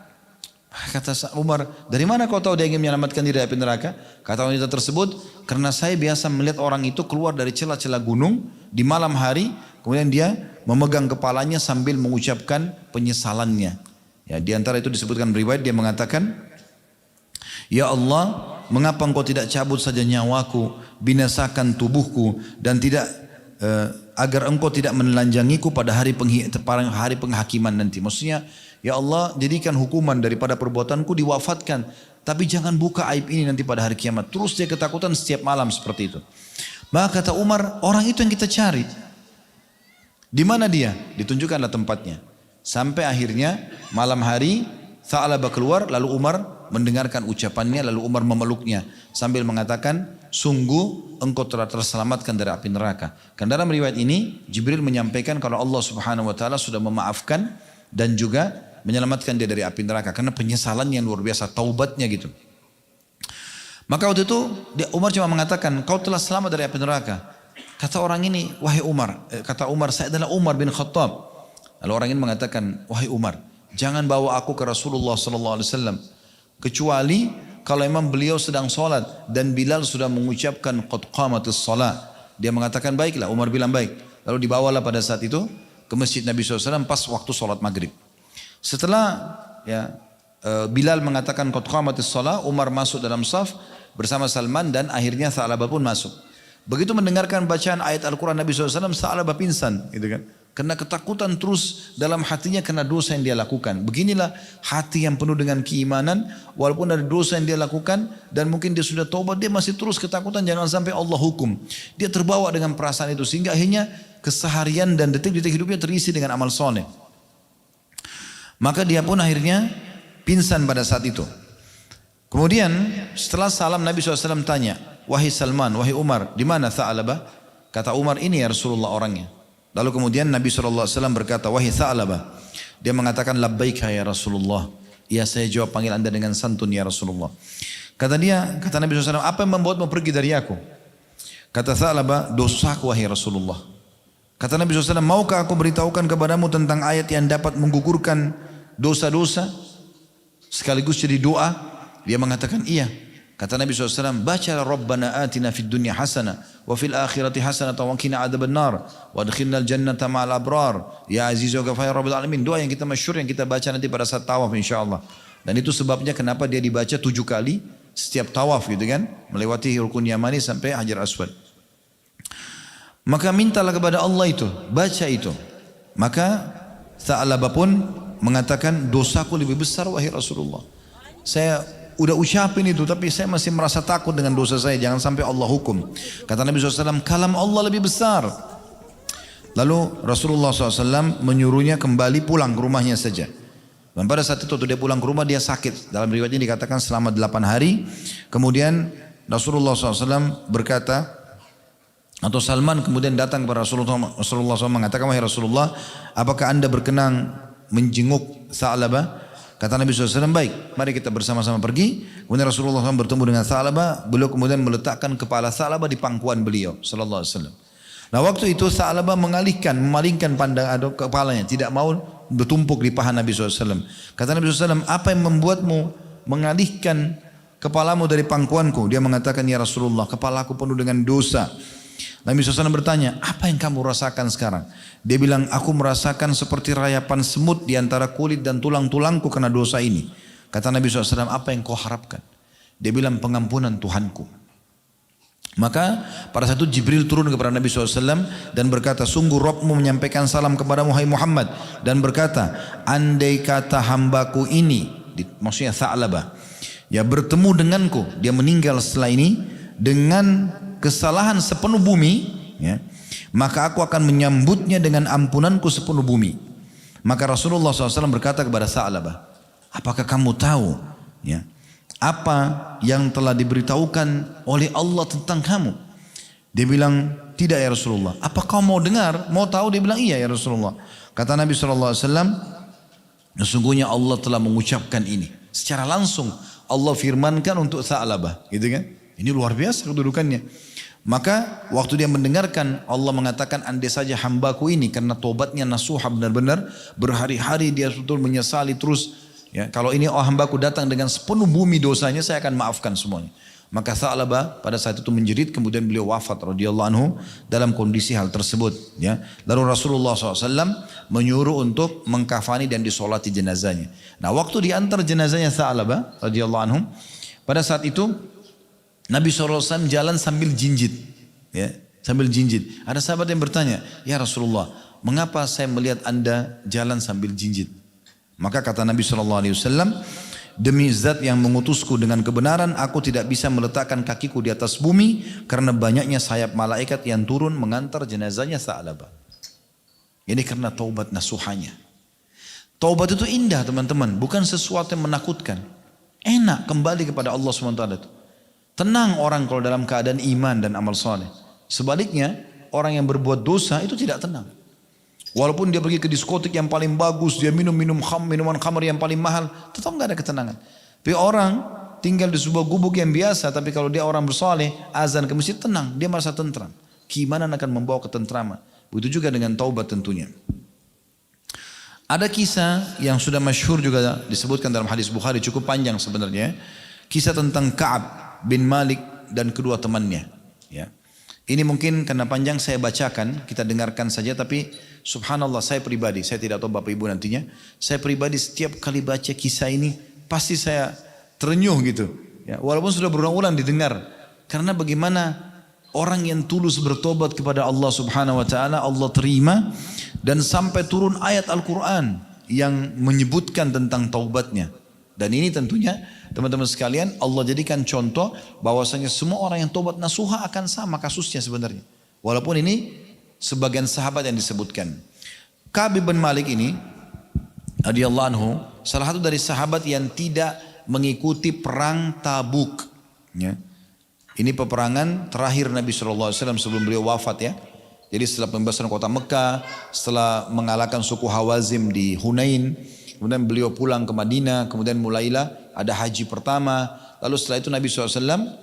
Kata Umar, dari mana kau tahu dia ingin menyelamatkan diri dari api neraka? Kata wanita tersebut, karena saya biasa melihat orang itu keluar dari celah-celah gunung di malam hari, kemudian dia memegang kepalanya sambil mengucapkan penyesalannya. Ya, di antara itu disebutkan riwayat, dia mengatakan, ya Allah, mengapa engkau tidak cabut saja nyawaku, binasakan tubuhku, dan tidak agar engkau tidak menelanjangiku pada hari penghakiman nanti. Maksudnya, ya Allah, jadikan hukuman daripada perbuatanku diwafatkan, tapi jangan buka aib ini nanti pada hari kiamat. Terus dia ketakutan setiap malam seperti itu. Maka kata Umar, orang itu yang kita cari. Di mana dia? Ditunjukkanlah tempatnya. Sampai akhirnya malam hari Tha'labah keluar, lalu Umar mendengarkan ucapannya, lalu Umar memeluknya sambil mengatakan, sungguh engkau telah terselamatkan dari api neraka. Karena dalam riwayat ini Jibril menyampaikan kalau Allah Subhanahu wa taala sudah memaafkan dan juga menyelamatkan dia dari api neraka karena penyesalan yang luar biasa, taubatnya gitu. Maka waktu itu Umar cuma mengatakan, kau telah selamat dari api neraka. Kata orang ini, wahai Umar, kata Umar, saya adalah Umar bin Khattab. Lalu orang ini mengatakan, wahai Umar, jangan bawa aku ke Rasulullah SAW, kecuali kalau memang beliau sedang sholat dan Bilal sudah mengucapkan qad qamatis shalah. Dia mengatakan baiklah, Umar bilang baik. Lalu dibawalah pada saat itu ke masjid Nabi SAW pas waktu sholat maghrib. Setelah ya, Bilal mengatakan qad qamatis shalah, Umar masuk dalam saf bersama Salman dan akhirnya Tha'labah pun masuk. Begitu mendengarkan bacaan ayat Al-Quran Nabi SAW, Tha'labah pingsan, gitu kan? Karena ketakutan terus dalam hatinya karena dosa yang dia lakukan. Beginilah hati yang penuh dengan keimanan, walaupun ada dosa yang dia lakukan dan mungkin dia sudah taubat, dia masih terus ketakutan jangan sampai Allah hukum. Dia terbawa dengan perasaan itu sehingga akhirnya keseharian dan detik-detik hidupnya terisi dengan amal soleh. Maka dia pun akhirnya pingsan pada saat itu. Kemudian setelah salam Nabi SAW tanya, wahai Salman, wahai Umar, di mana Tha'labah? Kata Umar, ini ya Rasulullah orangnya. Lalu kemudian Nabi SAW berkata, wahai Tha'labah. Dia mengatakan, labbaika ya Rasulullah. Ya, saya jawab panggil anda dengan santun ya Rasulullah. Kata Nabi SAW, apa yang membuatmu pergi dari aku? Kata Tha'labah, dosaku wahai Rasulullah. Kata Nabi SAW, maukah aku beritahukan kepadamu tentang ayat yang dapat menggugurkan dosa-dosa sekaligus jadi doa? Dia mengatakan iya. Kata Nabi SAW, baca Rabbana atina fid dunya hasanah wa fil akhirati hasanah wa qina adzaban nar wa adkhilnal jannata ma'al abrar ya aziz wa ghafur rabbil alamin. Doa yang kita masyhur yang kita baca nanti pada saat tawaf insyaallah. Dan itu sebabnya kenapa dia dibaca 7 kali setiap tawaf gitu kan, melewati rukun yamani sampai Hajar Aswad. Maka mintalah kepada Allah itu, baca itu. Maka Tha'labah pun mengatakan, dosaku lebih besar wahai Rasulullah. Saya udah ucapin itu tapi saya masih merasa takut dengan dosa saya, jangan sampai Allah hukum. Kata Nabi SAW, kalam Allah lebih besar. Lalu Rasulullah SAW menyuruhnya kembali pulang ke rumahnya saja. Dan pada saat itu dia pulang ke rumah dia sakit. Dalam riwayat ini dikatakan selama 8 hari. Kemudian Rasulullah SAW berkata, atau Salman kemudian datang kepada Rasulullah SAW mengatakan, wahai Rasulullah, apakah anda berkenan menjenguk Tha'labah? Kata Nabi SAW, baik, mari kita bersama-sama pergi. Kemudian Rasulullah SAW bertemu dengan Tha'labah. Beliau kemudian meletakkan kepala Tha'labah di pangkuan beliau sallallahu alaihi wasallam. Nah waktu itu Tha'labah memalingkan pandang kepalanya, tidak mau bertumpuk di paha Nabi SAW. Kata Nabi SAW, apa yang membuatmu mengalihkan kepalamu dari pangkuanku? Dia mengatakan, ya Rasulullah, kepalaku penuh dengan dosa. Nabi SAW bertanya, apa yang kamu rasakan sekarang? Dia bilang, aku merasakan seperti rayapan semut di antara kulit dan tulang-tulangku karena dosa ini. Kata Nabi SAW, apa yang kau harapkan? Dia bilang, pengampunan Tuhanku. Maka pada saat itu Jibril turun kepada Nabi SAW dan berkata, sungguh Rabbmu menyampaikan salam kepadamu hai Muhammad. Dan berkata, andai kata hambaku ini, maksudnya Tha'labah, ya bertemu denganku, dia meninggal setelah ini dengan kesalahan sepenuh bumi, ya, maka aku akan menyambutnya dengan ampunanku sepenuh bumi. Maka Rasulullah SAW berkata kepada Tha'labah, apakah kamu tahu, ya, apa yang telah diberitahukan oleh Allah tentang kamu? Dia bilang, tidak ya Rasulullah. Apa kau mau dengar, mau tahu? Dia bilang, iya ya Rasulullah. Kata Nabi SAW, sesungguhnya Allah telah mengucapkan ini secara langsung. Allah firmankan untuk Tha'labah, gitu kan? Ini luar biasa kedudukannya. Maka waktu dia mendengarkan, Allah mengatakan, andai saja hambaku ini karena tobatnya nasuha benar-benar, berhari-hari dia betul menyesali terus, ya, kalau ini hambaku datang dengan sepenuh bumi dosanya, saya akan maafkan semuanya. Maka Tha'labah pada saat itu menjerit, kemudian beliau wafat radhiyallahu anhu dalam kondisi hal tersebut, ya. Lalu Rasulullah SAW menyuruh untuk mengkafani dan disolati jenazahnya. Nah waktu diantar jenazahnya Tha'labah radhiyallahu anhu, pada saat itu Nabi SAW jalan sambil jinjit, ya, sambil jinjit. Ada sahabat yang bertanya, ya Rasulullah, mengapa saya melihat anda jalan sambil jinjit? Maka kata Nabi SAW, demi zat yang mengutusku dengan kebenaran, aku tidak bisa meletakkan kakiku di atas bumi karena banyaknya sayap malaikat yang turun mengantar jenazahnya Tha'labah. Ini karena taubat nasuhanya. Taubat itu indah teman-teman, bukan sesuatu yang menakutkan. Enak kembali kepada Allah SWT. Tenang orang kalau dalam keadaan iman dan amal soleh. Sebaliknya, orang yang berbuat dosa itu tidak tenang. Walaupun dia pergi ke diskotik yang paling bagus, dia minuman khamr yang paling mahal, tetap nggak ada ketenangan. Tapi orang tinggal di sebuah gubuk yang biasa, tapi kalau dia orang bersoleh, azan ke masjid tenang, dia merasa tentram. Keimanan akan membawa ketentraman. Begitu juga dengan taubat tentunya. Ada kisah yang sudah masyhur juga disebutkan dalam hadis Bukhari, cukup panjang sebenarnya. Kisah tentang Ka'ab bin Malik dan kedua temannya, ya. Ini mungkin karena panjang saya bacakan, kita dengarkan saja, tapi subhanallah saya pribadi, saya tidak tahu Bapak Ibu nantinya, saya pribadi setiap kali baca kisah ini pasti saya terenyuh gitu, ya. Walaupun sudah berulang-ulang didengar, karena bagaimana orang yang tulus bertobat kepada Allah Subhanahu wa taala, Allah terima, dan sampai turun ayat Al-Qur'an yang menyebutkan tentang taubatnya. Dan ini tentunya teman-teman sekalian, Allah jadikan contoh bahwasanya semua orang yang tobat nasuha akan sama kasusnya sebenarnya. Walaupun ini sebagian sahabat yang disebutkan. Ka'ab bin Malik ini radhiyallahu anhu salah satu dari sahabat yang tidak mengikuti perang Tabuk, ya. Ini peperangan terakhir Nabi SAW sebelum beliau wafat, ya. Jadi setelah pembebasan kota Mekah, setelah mengalahkan suku Hawazim di Hunain, kemudian beliau pulang ke Madinah, kemudian mulailah ada haji pertama. Lalu setelah itu Nabi SAW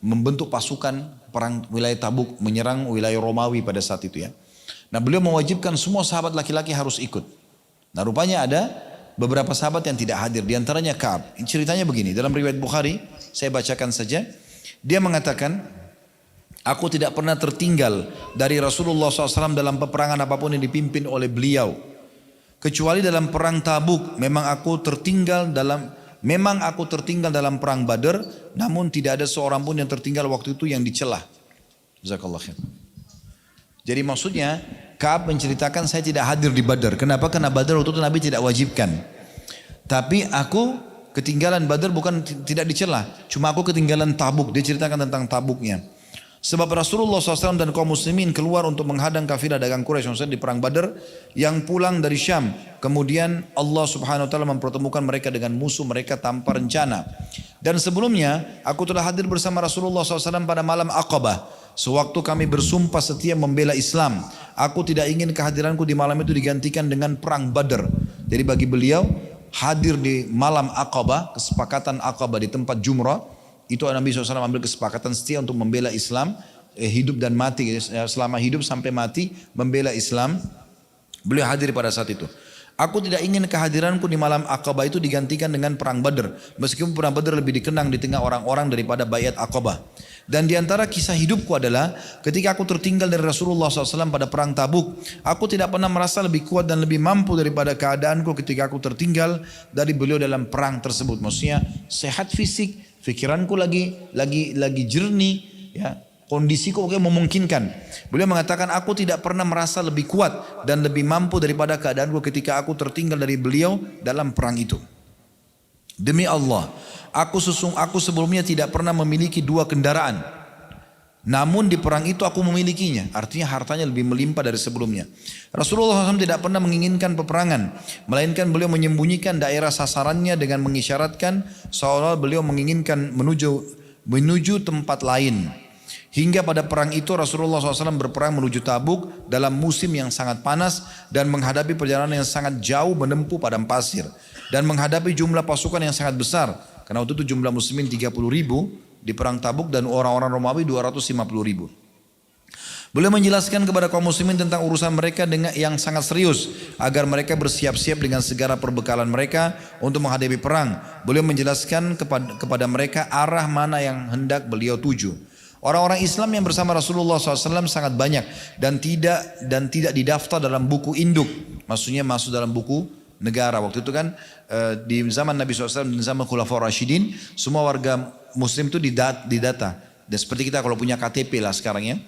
membentuk pasukan perang wilayah Tabuk, menyerang wilayah Romawi pada saat itu, ya. Nah beliau mewajibkan semua sahabat laki-laki harus ikut. Nah rupanya ada beberapa sahabat yang tidak hadir, diantaranya Ka'ab. Ceritanya begini, dalam riwayat Bukhari, saya bacakan saja. Dia mengatakan, aku tidak pernah tertinggal dari Rasulullah SAW dalam peperangan apapun yang dipimpin oleh beliau. Kecuali dalam perang Tabuk, memang aku tertinggal dalam perang Badar, namun tidak ada seorang pun yang tertinggal waktu itu yang dicela. Jazakallah khair. Jadi maksudnya Ka'ab menceritakan, saya tidak hadir di Badar. Kenapa? Karena Badar waktu itu Nabi tidak wajibkan. Tapi aku ketinggalan Badar bukan tidak dicela, cuma aku ketinggalan Tabuk. Dia ceritakan tentang Tabuknya. Sebab Rasulullah SAW dan kaum muslimin keluar untuk menghadang kafilah dagang Quraisy di perang Badar yang pulang dari Syam. Kemudian Allah Subhanahu wa taala mempertemukan mereka dengan musuh mereka tanpa rencana. Dan sebelumnya aku telah hadir bersama Rasulullah SAW pada malam Aqabah. Sewaktu kami bersumpah setia membela Islam, aku tidak ingin kehadiranku di malam itu digantikan dengan perang Badar. Jadi bagi beliau hadir di malam Aqabah, kesepakatan Aqabah di tempat Jumrah. Itu Nabi SAW ambil kesepakatan setia untuk membela Islam, hidup dan mati, selama hidup sampai mati membela Islam. Beliau hadir pada saat itu. Aku tidak ingin kehadiranku di malam Aqabah itu digantikan dengan perang Badr. Meskipun perang Badr lebih dikenang di tengah orang-orang daripada Baiat Aqabah. Dan di antara kisah hidupku adalah ketika aku tertinggal dari Rasulullah SAW pada perang Tabuk. Aku tidak pernah merasa lebih kuat dan lebih mampu daripada keadaanku ketika aku tertinggal dari beliau dalam perang tersebut. Maksudnya sehat fisik, pikiranku lagi jernih, ya. Kondisiku memungkinkan. Beliau mengatakan aku tidak pernah merasa lebih kuat dan lebih mampu daripada keadaanku ketika aku tertinggal dari beliau dalam perang itu. Demi Allah, aku sebelumnya tidak pernah memiliki 2 kendaraan. Namun di perang itu aku memilikinya. Artinya hartanya lebih melimpah dari sebelumnya. Rasulullah SAW tidak pernah menginginkan peperangan, melainkan beliau menyembunyikan daerah sasarannya dengan mengisyaratkan seolah beliau menginginkan menuju tempat lain. Hingga pada perang itu Rasulullah SAW berperang menuju Tabuk dalam musim yang sangat panas dan menghadapi perjalanan yang sangat jauh menempuh padang pasir. Dan menghadapi jumlah pasukan yang sangat besar. Karena waktu itu jumlah muslimin 30.000 di perang Tabuk dan orang-orang Romawi 250.000. Beliau menjelaskan kepada kaum muslimin tentang urusan mereka dengan yang sangat serius. Agar mereka bersiap-siap dengan segala perbekalan mereka untuk menghadapi perang. Beliau menjelaskan kepada mereka arah mana yang hendak beliau tuju. Orang-orang Islam yang bersama Rasulullah SAW sangat banyak dan tidak didaftar dalam buku induk, maksudnya masuk dalam buku negara. Waktu itu kan di zaman Nabi SAW dan zaman Khulafaur Rasyidin, semua warga Muslim itu didata. Dan seperti kita kalau punya KTP lah sekarang ya.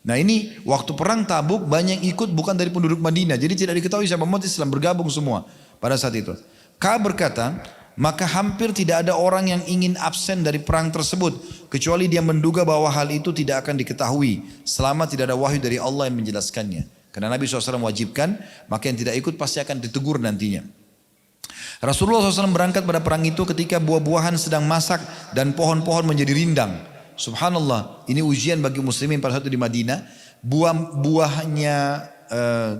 Nah ini waktu perang Tabuk banyak ikut bukan dari penduduk Madinah, jadi tidak diketahui siapa umat Islam, bergabung semua pada saat itu. Ka'ab berkata, maka hampir tidak ada orang yang ingin absen dari perang tersebut kecuali dia menduga bahwa hal itu tidak akan diketahui selama tidak ada wahyu dari Allah yang menjelaskannya. Karena Nabi SAW wajibkan, maka yang tidak ikut pasti akan ditegur nantinya. Rasulullah SAW berangkat pada perang itu ketika buah-buahan sedang masak dan pohon-pohon menjadi rindang. Subhanallah, ini ujian bagi muslimin pada saat itu di Madinah. Buah-buahnya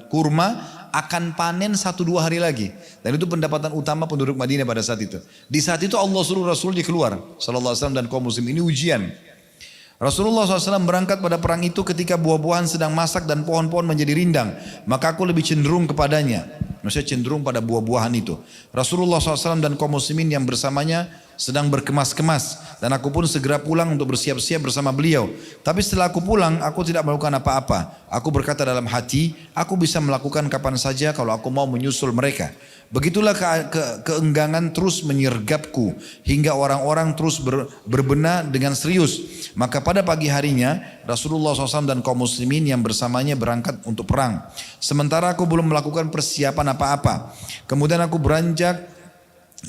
kurma akan panen 1-2 hari lagi. Dan itu pendapatan utama penduduk Madinah pada saat itu. Di saat itu Allah suruh Rasulnya keluar sallallahu alaihi wasallam dan kaum muslim. Ini ujian. Rasulullah SAW berangkat pada perang itu ketika buah-buahan sedang masak dan pohon-pohon menjadi rindang. Maka aku lebih cenderung kepadanya. Maksudnya cenderung pada buah-buahan itu. Rasulullah SAW dan kaum muslimin yang bersamanya sedang berkemas-kemas. Dan aku pun segera pulang untuk bersiap-siap bersama beliau. Tapi setelah aku pulang, aku tidak melakukan apa-apa. Aku berkata dalam hati, aku bisa melakukan kapan saja kalau aku mau menyusul mereka. Begitulah keenggangan terus menyergapku. Hingga orang-orang terus berbenah dengan serius. Maka pada pagi harinya, Rasulullah SAW dan kaum muslimin yang bersamanya berangkat untuk perang. Sementara aku belum melakukan persiapan apa-apa. Kemudian aku beranjak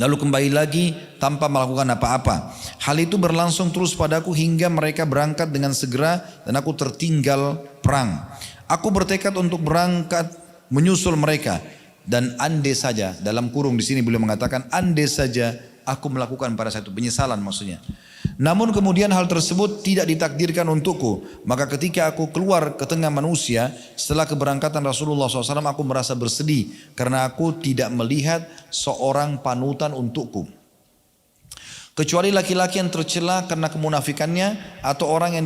lalu kembali lagi tanpa melakukan apa-apa. Hal itu berlangsung terus padaku hingga mereka berangkat dengan segera dan aku tertinggal perang. Aku bertekad untuk berangkat menyusul mereka. Dan andai saja, dalam kurung di sini beliau mengatakan andai saja aku melakukan pada satu penyesalan maksudnya. Namun kemudian hal tersebut tidak ditakdirkan untukku. Maka ketika aku keluar ke tengah manusia setelah keberangkatan Rasulullah SAW, aku merasa bersedih karena aku tidak melihat seorang panutan untukku. Kecuali laki-laki yang tercela karena kemunafikannya atau orang yang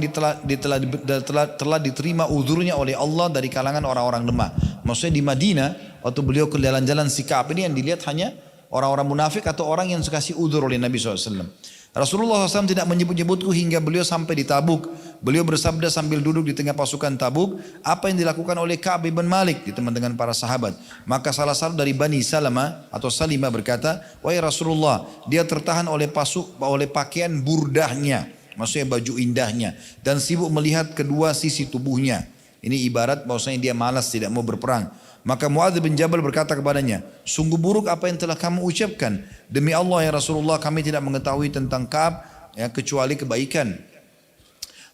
telah diterima uzurnya oleh Allah dari kalangan orang-orang lemah. Maksudnya di Madinah waktu beliau ke jalan-jalan si Ka'ab ini yang dilihat hanya orang-orang munafik atau orang yang dikasih uzur oleh Nabi SAW. Rasulullah SAW tidak menyebut-nyebutku hingga beliau sampai di Tabuk. Beliau bersabda sambil duduk di tengah pasukan Tabuk, apa yang dilakukan oleh Ka'ab bin Malik di teman dengan para sahabat. Maka salah satu dari Bani Salamah atau Salimah berkata, wahai Rasulullah, dia tertahan oleh pakaian burdahnya, maksudnya baju indahnya, dan sibuk melihat kedua sisi tubuhnya. Ini ibarat bahwasanya dia malas tidak mau berperang. Maka Muadz bin Jabal berkata kepadanya, sungguh buruk apa yang telah kamu ucapkan. Demi Allah ya Rasulullah, kami tidak mengetahui tentang Ka'ab ya, kecuali kebaikan.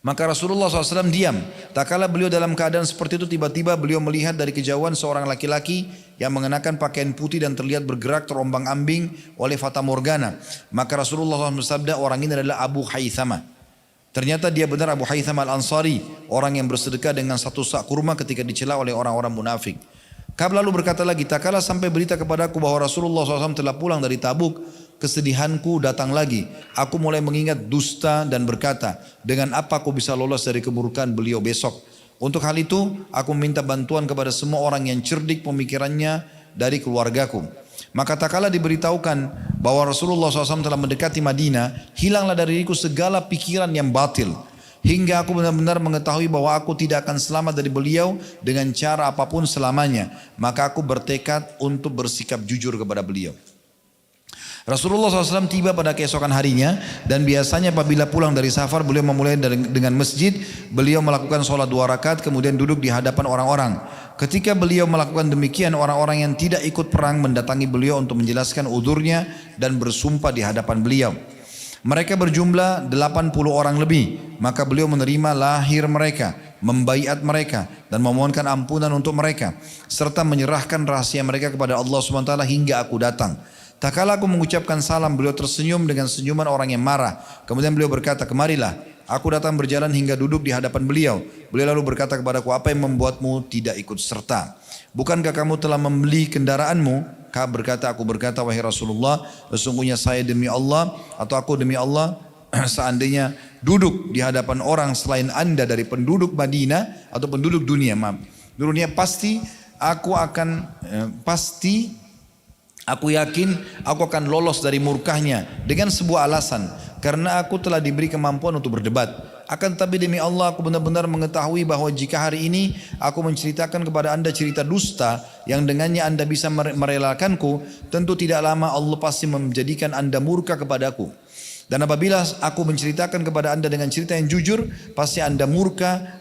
Maka Rasulullah SAW diam. Tak kala beliau dalam keadaan seperti itu, tiba-tiba beliau melihat dari kejauhan seorang laki-laki yang mengenakan pakaian putih dan terlihat bergerak terombang-ambing oleh fata morgana. Maka Rasulullah SAW bersabda, orang ini adalah Abu Haythamah. Ternyata dia benar Abu Haytham al-Ansari, orang yang bersedekah dengan 1 sak kurma ketika dicela oleh orang-orang munafik. Ka'ab lalu berkata lagi, tak kala sampai berita kepadaku bahwa Rasulullah SAW telah pulang dari Tabuk, kesedihanku datang lagi. Aku mulai mengingat dusta dan berkata, dengan apa aku bisa lolos dari keburukan beliau besok? Untuk hal itu, aku meminta bantuan kepada semua orang yang cerdik pemikirannya dari keluargaku. Maka tak kala diberitahukan bahwa Rasulullah SAW telah mendekati Madinah, hilanglah dari diriku segala pikiran yang batil. Hingga aku benar-benar mengetahui bahwa aku tidak akan selamat dari beliau dengan cara apapun selamanya. Maka aku bertekad untuk bersikap jujur kepada beliau. Rasulullah SAW tiba pada keesokan harinya, dan biasanya apabila pulang dari safar beliau memulai dengan masjid. Beliau melakukan sholat 2 rakaat kemudian duduk di hadapan orang-orang. Ketika beliau melakukan demikian, orang-orang yang tidak ikut perang mendatangi beliau untuk menjelaskan udurnya dan bersumpah di hadapan beliau. Mereka berjumlah 80 orang lebih. Maka beliau menerima lahir mereka, membaiat mereka dan memohonkan ampunan untuk mereka, serta menyerahkan rahasia mereka kepada Allah SWT hingga aku datang. Tak kala aku mengucapkan salam, beliau tersenyum dengan senyuman orang yang marah. Kemudian beliau berkata, kemarilah. Aku datang berjalan hingga duduk di hadapan beliau. Beliau lalu berkata kepadaku, apa yang membuatmu tidak ikut serta? Bukankah kamu telah membeli kendaraanmu? Ka'ab berkata, aku berkata, wahai Rasulullah, sesungguhnya saya demi Allah, atau aku demi Allah, seandainya duduk di hadapan orang selain anda dari penduduk Madinah atau penduduk dunia, pasti aku yakin aku akan lolos dari murkahnya dengan sebuah alasan, karena aku telah diberi kemampuan untuk berdebat. Akan tetapi demi Allah aku benar-benar mengetahui bahwa jika hari ini aku menceritakan kepada anda cerita dusta yang dengannya anda bisa merelakanku, tentu tidak lama Allah pasti menjadikan anda murka kepadaku. Dan apabila aku menceritakan kepada anda dengan cerita yang jujur, pasti anda murka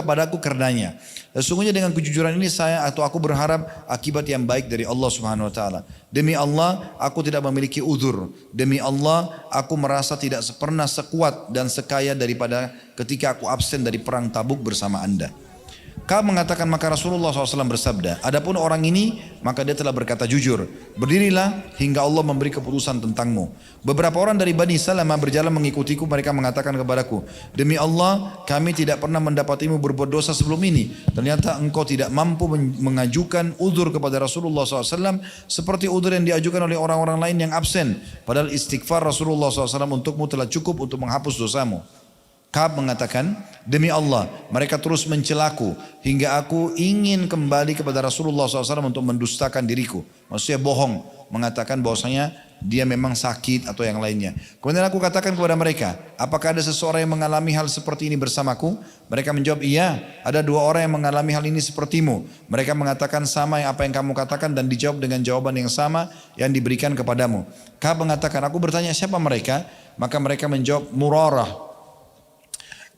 padaku karenanya. Sesungguhnya dengan kejujuran ini aku berharap akibat yang baik dari Allah Subhanahu Wa Taala. Demi Allah, aku tidak memiliki uzur. Demi Allah, aku merasa tidak pernah sekuat dan sekaya daripada ketika aku absen dari perang Tabuk bersama anda. Ka'ab mengatakan, maka Rasulullah SAW bersabda, adapun orang ini maka dia telah berkata jujur. Berdirilah hingga Allah memberi keputusan tentangmu. Beberapa orang dari Bani Salamah berjalan mengikutiku. Mereka mengatakan kepadaku, demi Allah kami tidak pernah mendapatimu berbuat dosa sebelum ini. Ternyata engkau tidak mampu mengajukan uzur kepada Rasulullah SAW seperti uzur yang diajukan oleh orang-orang lain yang absen. Padahal istighfar Rasulullah SAW untukmu telah cukup untuk menghapus dosamu. Ka'ab mengatakan, demi Allah mereka terus mencelaku hingga aku ingin kembali kepada Rasulullah SAW untuk mendustakan diriku. Maksudnya bohong, mengatakan bahwasanya dia memang sakit atau yang lainnya. Kemudian aku katakan kepada mereka, apakah ada seseorang yang mengalami hal seperti ini bersamaku? Mereka menjawab, iya, ada 2 orang yang mengalami hal ini sepertimu. Mereka mengatakan sama yang apa yang kamu katakan dan dijawab dengan jawaban yang sama yang diberikan kepadamu. Ka'ab mengatakan, aku bertanya siapa mereka? Maka mereka menjawab, Murarah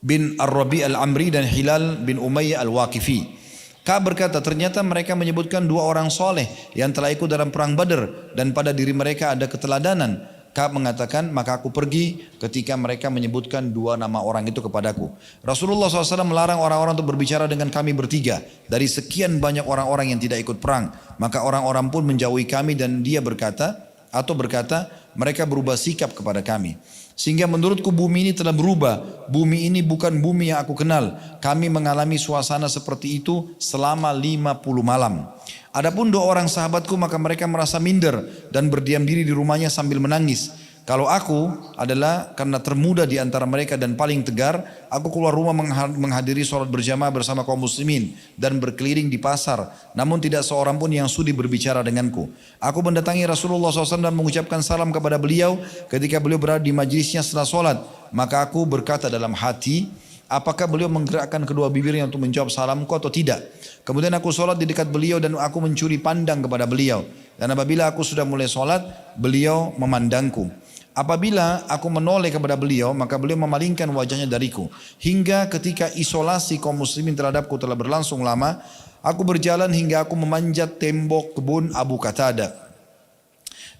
bin Ar-Rabi Al-Amri dan Hilal bin Umayyah Al-Waqifi. Ka'ab berkata, ternyata mereka menyebutkan 2 orang soleh yang telah ikut dalam perang Badar dan pada diri mereka ada keteladanan. Ka'ab mengatakan, maka aku pergi ketika mereka menyebutkan 2 nama orang itu kepadaku. Rasulullah SAW melarang orang-orang untuk berbicara dengan kami bertiga dari sekian banyak orang-orang yang tidak ikut perang. Maka orang-orang pun menjauhi kami dan dia berkata, mereka berubah sikap kepada kami. Sehingga menurutku bumi ini telah berubah. Bumi ini bukan bumi yang aku kenal. Kami mengalami suasana seperti itu selama 50 malam. Adapun 2 orang sahabatku maka mereka merasa minder dan berdiam diri di rumahnya sambil menangis. Kalau aku adalah karena termuda di antara mereka dan paling tegar, aku keluar rumah menghadiri sholat berjamaah bersama kaum muslimin dan berkeliling di pasar. Namun tidak seorang pun yang sudi berbicara denganku. Aku mendatangi Rasulullah SAW dan mengucapkan salam kepada beliau ketika beliau berada di majlisnya setelah sholat. Maka aku berkata dalam hati, apakah beliau menggerakkan kedua bibirnya untuk menjawab salamku atau tidak? Kemudian aku sholat di dekat beliau dan aku mencuri pandang kepada beliau. Dan apabila aku sudah mulai sholat, beliau memandangku. Apabila aku menoleh kepada beliau, maka beliau memalingkan wajahnya dariku. Hingga ketika isolasi kaum muslimin terhadapku telah berlangsung lama, aku berjalan hingga aku memanjat tembok kebun Abu Qatadah.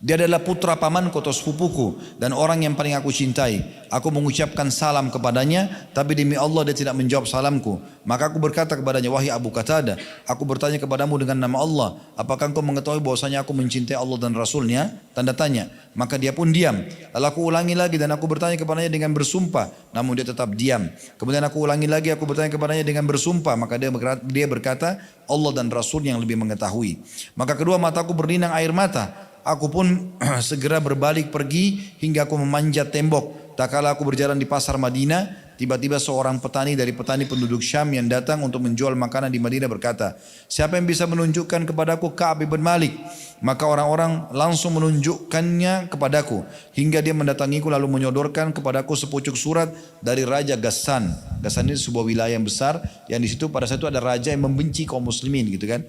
Dia adalah putra pamanku atau sepupuku dan orang yang paling aku cintai. Aku mengucapkan salam kepadanya, tapi demi Allah dia tidak menjawab salamku. Maka aku berkata kepadanya, wahai Abu Qatadah, aku bertanya kepadamu dengan nama Allah, apakah engkau mengetahui bahwasanya aku mencintai Allah dan Rasulnya? Tanda tanya. Maka dia pun diam. Lalu aku ulangi lagi dan aku bertanya kepadanya dengan bersumpah, namun dia tetap diam. Kemudian aku ulangi lagi, aku bertanya kepadanya dengan bersumpah, maka dia berkata, Allah dan Rasul yang lebih mengetahui. Maka kedua mataku berlinang air mata. Aku pun segera berbalik pergi hingga aku memanjat tembok. Tak kala aku berjalan di pasar Madinah, tiba-tiba seorang petani dari petani penduduk Syam yang datang untuk menjual makanan di Madinah berkata, siapa yang bisa menunjukkan kepadaku Ka'ab bin Malik? Maka orang-orang langsung menunjukkannya kepadaku. Hingga dia mendatangiku lalu menyodorkan kepadaku sepucuk surat dari Raja Ghassan. Ghassan ini sebuah wilayah yang besar, yang di situ pada saat itu ada raja yang membenci kaum muslimin gitu kan.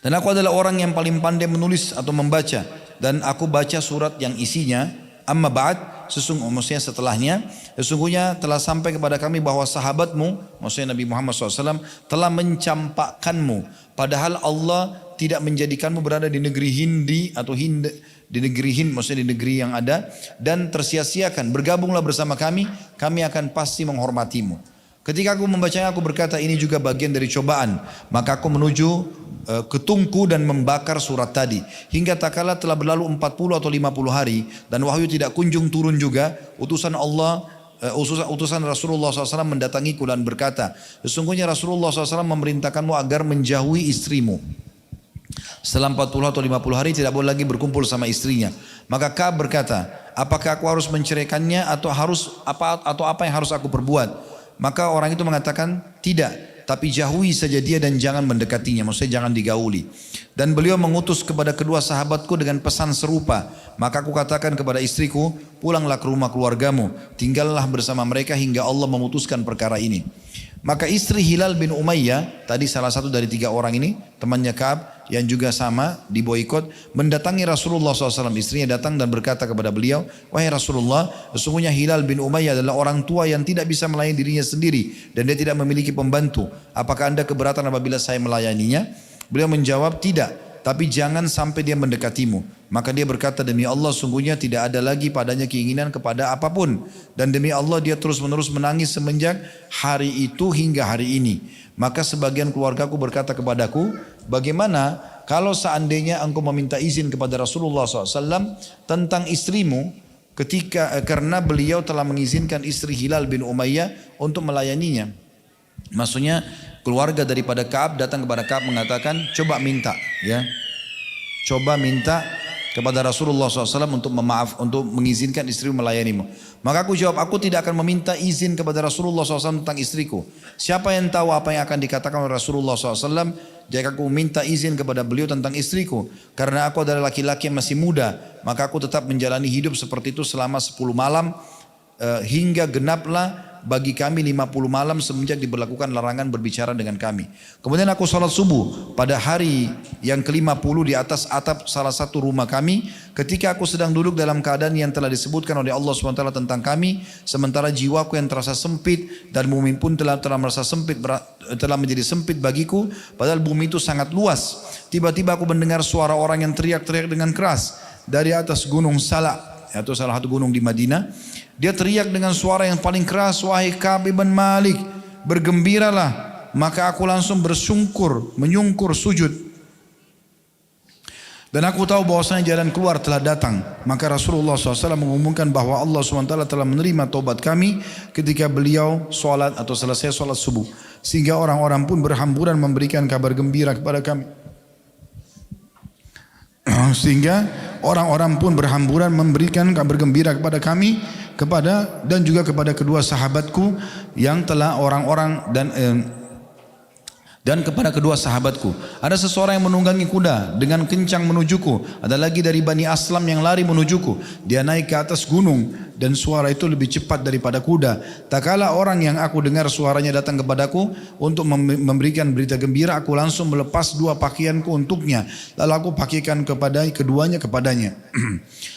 Dan aku adalah orang yang paling pandai menulis atau membaca. Dan aku baca surat yang isinya, amma ba'd, maksudnya setelahnya, sesungguhnya telah sampai kepada kami bahwa sahabatmu, maksudnya Nabi Muhammad SAW, telah mencampakkanmu. Padahal Allah tidak menjadikanmu berada di negeri Hindi atau Hind, di negeri Hind, maksudnya di negeri yang ada, dan tersia-siakan. Bergabunglah bersama kami akan pasti menghormatimu. Ketika aku membacanya, aku berkata ini juga bagian dari cobaan. Maka aku menuju ke tungku dan membakar surat tadi. Hingga tak kala telah berlalu 40 atau 50 hari dan wahyu tidak kunjung turun juga. Utusan Rasulullah SAW mendatangiku dan berkata, sesungguhnya Rasulullah SAW memerintahkanmu agar menjauhi istrimu. Setelah 40 atau 50 hari tidak boleh lagi berkumpul sama istrinya. Maka Ka'ab berkata, apakah aku harus menceraikannya atau apa yang harus aku perbuat? Maka orang itu mengatakan tidak, tapi jauhi saja dia dan jangan mendekatinya, maksudnya jangan digauli. Dan beliau mengutus kepada kedua sahabatku dengan pesan serupa. Maka aku katakan kepada istriku, pulanglah ke rumah keluargamu, tinggallah bersama mereka hingga Allah memutuskan perkara ini. Maka istri Hilal bin Umayyah, tadi salah satu dari 3 orang ini, temannya Ka'ab yang juga sama di boikot, mendatangi Rasulullah SAW. Istrinya datang dan berkata kepada beliau, wahai Rasulullah, sesungguhnya Hilal bin Umayyah adalah orang tua yang tidak bisa melayani dirinya sendiri dan dia tidak memiliki pembantu. Apakah anda keberatan apabila saya melayaninya? Beliau menjawab, tidak, tapi jangan sampai dia mendekatimu. Maka dia berkata, demi Allah sungguhnya tidak ada lagi padanya keinginan kepada apapun. Dan demi Allah dia terus menerus menangis semenjak hari itu hingga hari ini. Maka sebagian keluargaku berkata kepadaku, bagaimana kalau seandainya engkau meminta izin kepada Rasulullah SAW tentang istrimu karena beliau telah mengizinkan istri Hilal bin Umayyah untuk melayaninya. Maksudnya keluarga daripada Ka'ab datang kepada Ka'ab mengatakan, coba minta ya. Coba minta kepada Rasulullah SAW untuk mengizinkan istrimu melayanimu. Maka aku jawab, aku tidak akan meminta izin kepada Rasulullah SAW tentang istriku. Siapa yang tahu apa yang akan dikatakan oleh Rasulullah SAW jika aku minta izin kepada beliau tentang istriku. Karena aku adalah laki-laki yang masih muda, maka aku tetap menjalani hidup seperti itu selama 10 malam hingga genaplah bagi kami 50 malam semenjak diberlakukan larangan berbicara dengan kami. Kemudian aku salat subuh pada hari yang ke-50 di atas atap salah satu rumah kami. Ketika aku sedang duduk dalam keadaan yang telah disebutkan oleh Allah SWT tentang kami. Sementara jiwaku yang terasa sempit dan bumi pun telah merasa sempit, telah menjadi sempit bagiku. Padahal bumi itu sangat luas. Tiba-tiba aku mendengar suara orang yang teriak-teriak dengan keras dari atas gunung Sala, yaitu salah satu gunung di Madinah. Dia teriak dengan suara yang paling keras, wahai Ka'ab bin Malik, bergembiralah. Maka aku langsung menyungkur sujud. Dan aku tahu bahwasanya jalan keluar telah datang. Maka Rasulullah SAW mengumumkan bahwa Allah SWT telah menerima taubat kami ketika beliau sholat atau selesai sholat subuh. Sehingga orang-orang pun berhamburan memberikan kabar gembira kepada kami. Sehingga orang-orang pun berhamburan memberikan kabar gembira kepada kami, dan juga kepada kedua sahabatku yang telah orang-orang dan kepada kedua sahabatku. Ada seseorang yang menunggangi kuda dengan kencang menujuku. Ada lagi dari Bani Aslam yang lari menujuku. Dia naik ke atas gunung dan suara itu lebih cepat daripada kuda. Tak kala orang yang aku dengar suaranya datang kepadaku untuk memberikan berita gembira, aku langsung melepas 2 pakaianku untuknya. Lalu aku pakaikan keduanya kepadanya.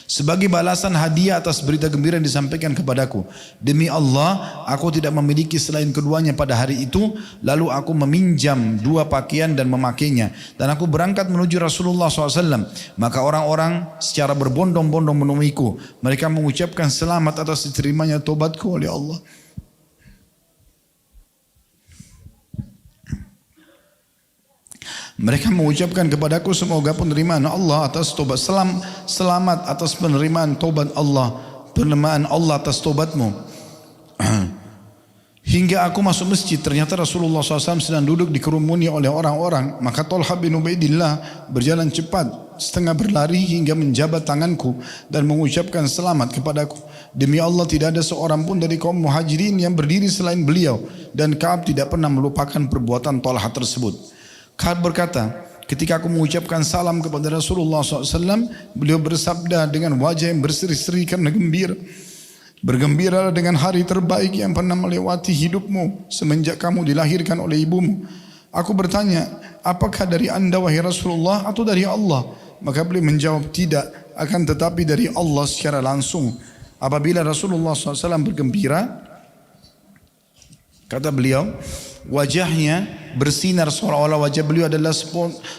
Sebagai balasan hadiah atas berita gembira yang disampaikan kepadaku. Demi Allah, aku tidak memiliki selain keduanya pada hari itu. Lalu aku meminjam jam, 2 pakaian dan memakainya. Dan aku berangkat menuju Rasulullah SAW. Maka orang-orang secara berbondong-bondong menemuiku. Mereka mengucapkan selamat atas diterimanya tobatku oleh Allah. Mereka mengucapkan kepadaku semoga penerimaan Allah atas tobat. Selamat atas penerimaan tobat Allah. Penerimaan Allah atas tobatmu. Hingga aku masuk masjid, ternyata Rasulullah SAW sedang duduk dikerumuni oleh orang-orang. Maka Talha bin Ubaidillah berjalan cepat, setengah berlari hingga menjabat tanganku dan mengucapkan selamat kepadaku. Demi Allah tidak ada seorang pun dari kaum muhajirin yang berdiri selain beliau. Dan Ka'ab tidak pernah melupakan perbuatan Talha tersebut. Ka'ab berkata, ketika aku mengucapkan salam kepada Rasulullah SAW, beliau bersabda dengan wajah yang berseri-seri karena gembira. Bergembiralah dengan hari terbaik yang pernah melewati hidupmu semenjak kamu dilahirkan oleh ibumu. Aku bertanya, apakah dari anda wahai Rasulullah atau dari Allah? Maka beliau menjawab, tidak, akan tetapi dari Allah secara langsung. Apabila Rasulullah SAW bergembira, kata beliau, wajahnya bersinar seolah-olah wajah beliau adalah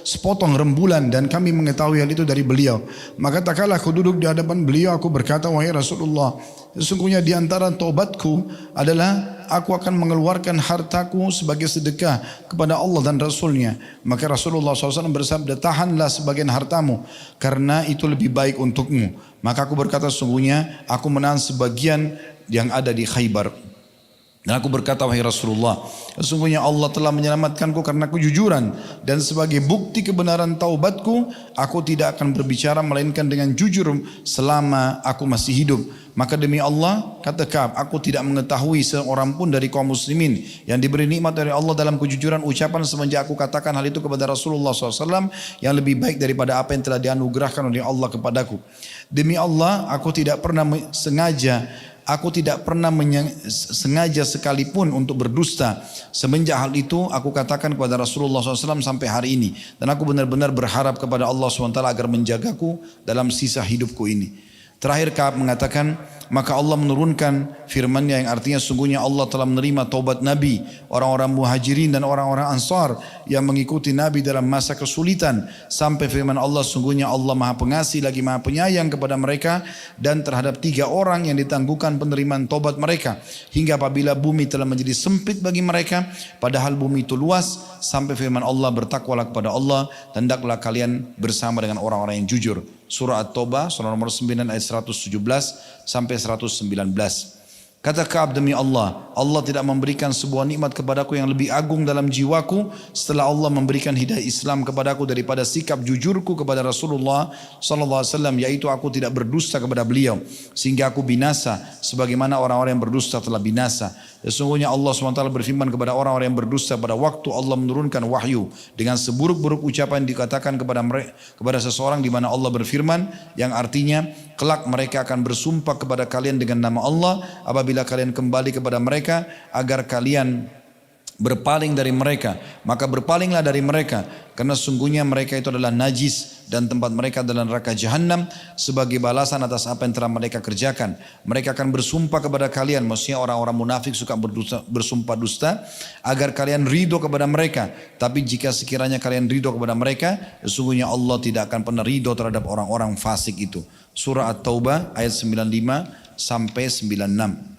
sepotong rembulan dan kami mengetahui hal itu dari beliau. Maka tak kala aku duduk di hadapan beliau, aku berkata, wahai Rasulullah, sesungguhnya di antara taubatku adalah aku akan mengeluarkan hartaku sebagai sedekah kepada Allah dan Rasulnya. Maka Rasulullah SAW bersabda, tahanlah sebagian hartamu karena itu lebih baik untukmu. Maka aku berkata, sesungguhnya aku menahan sebagian yang ada di Khaybar. Dan aku berkata, wahai Rasulullah, sesungguhnya Allah telah menyelamatkanku karena kejujuran. Dan sebagai bukti kebenaran taubatku, aku tidak akan berbicara melainkan dengan jujur selama aku masih hidup. Maka demi Allah, kata Ka'ab, aku tidak mengetahui seorang pun dari kaum muslimin yang diberi nikmat dari Allah dalam kejujuran ucapan semenjak aku katakan hal itu kepada Rasulullah SAW yang lebih baik daripada apa yang telah dianugerahkan oleh Allah kepadaku. Demi Allah, aku tidak pernah sengaja sekalipun untuk berdusta. Semenjak hal itu aku katakan kepada Rasulullah SAW sampai hari ini. Dan aku benar-benar berharap kepada Allah SWT agar menjagaku dalam sisa hidupku ini. Terakhir Ka'ab mengatakan, maka Allah menurunkan firman-Nya yang artinya sungguhnya Allah telah menerima taubat Nabi, orang-orang muhajirin dan orang-orang ansar yang mengikuti Nabi dalam masa kesulitan. Sampai firman Allah, sungguhnya Allah maha pengasih lagi maha penyayang kepada mereka dan terhadap 3 orang yang ditangguhkan penerimaan taubat mereka. Hingga apabila bumi telah menjadi sempit bagi mereka, padahal bumi itu luas. Sampai firman Allah, bertakwalah kepada Allah dan hendaklah kalian bersama dengan orang-orang yang jujur. Surah At-Taubah, surah nomor 9 ayat 117 sampai 119. Kata Ka'ab, demi Allah, Allah tidak memberikan sebuah nikmat kepadaku yang lebih agung dalam jiwaku setelah Allah memberikan hidayah Islam kepadaku daripada sikap jujurku kepada Rasulullah SAW, yaitu aku tidak berdusta kepada beliau sehingga aku binasa sebagaimana orang-orang yang berdusta telah binasa. Sesungguhnya Allah SWT berfirman kepada orang-orang yang berdusta pada waktu Allah menurunkan wahyu dengan seburuk-buruk ucapan dikatakan kepada seseorang, di mana Allah berfirman yang artinya kelak mereka akan bersumpah kepada kalian dengan nama Allah apabila kalian kembali kepada mereka agar kalian berpaling dari mereka, maka berpalinglah dari mereka karena sungguhnya mereka itu adalah najis dan tempat mereka adalah neraka jahanam sebagai balasan atas apa yang telah mereka kerjakan. Mereka akan bersumpah kepada kalian, maksudnya orang-orang munafik suka bersumpah dusta agar kalian ridho kepada mereka. Tapi jika sekiranya kalian ridho kepada mereka, sesungguhnya Allah tidak akan pernah ridho terhadap orang-orang fasik itu. Surah At-Taubah ayat 95 sampai 96.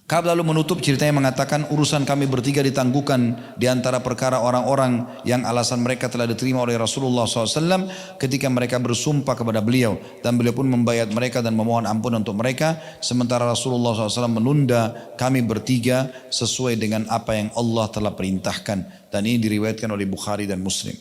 Ka'ab lalu menutup ceritanya mengatakan, urusan kami bertiga ditangguhkan di antara perkara orang-orang yang alasan mereka telah diterima oleh Rasulullah SAW ketika mereka bersumpah kepada beliau. Dan beliau pun membayat mereka dan memohon ampun untuk mereka. Sementara Rasulullah SAW menunda kami bertiga sesuai dengan apa yang Allah telah perintahkan. Dan ini diriwayatkan oleh Bukhari dan Muslim.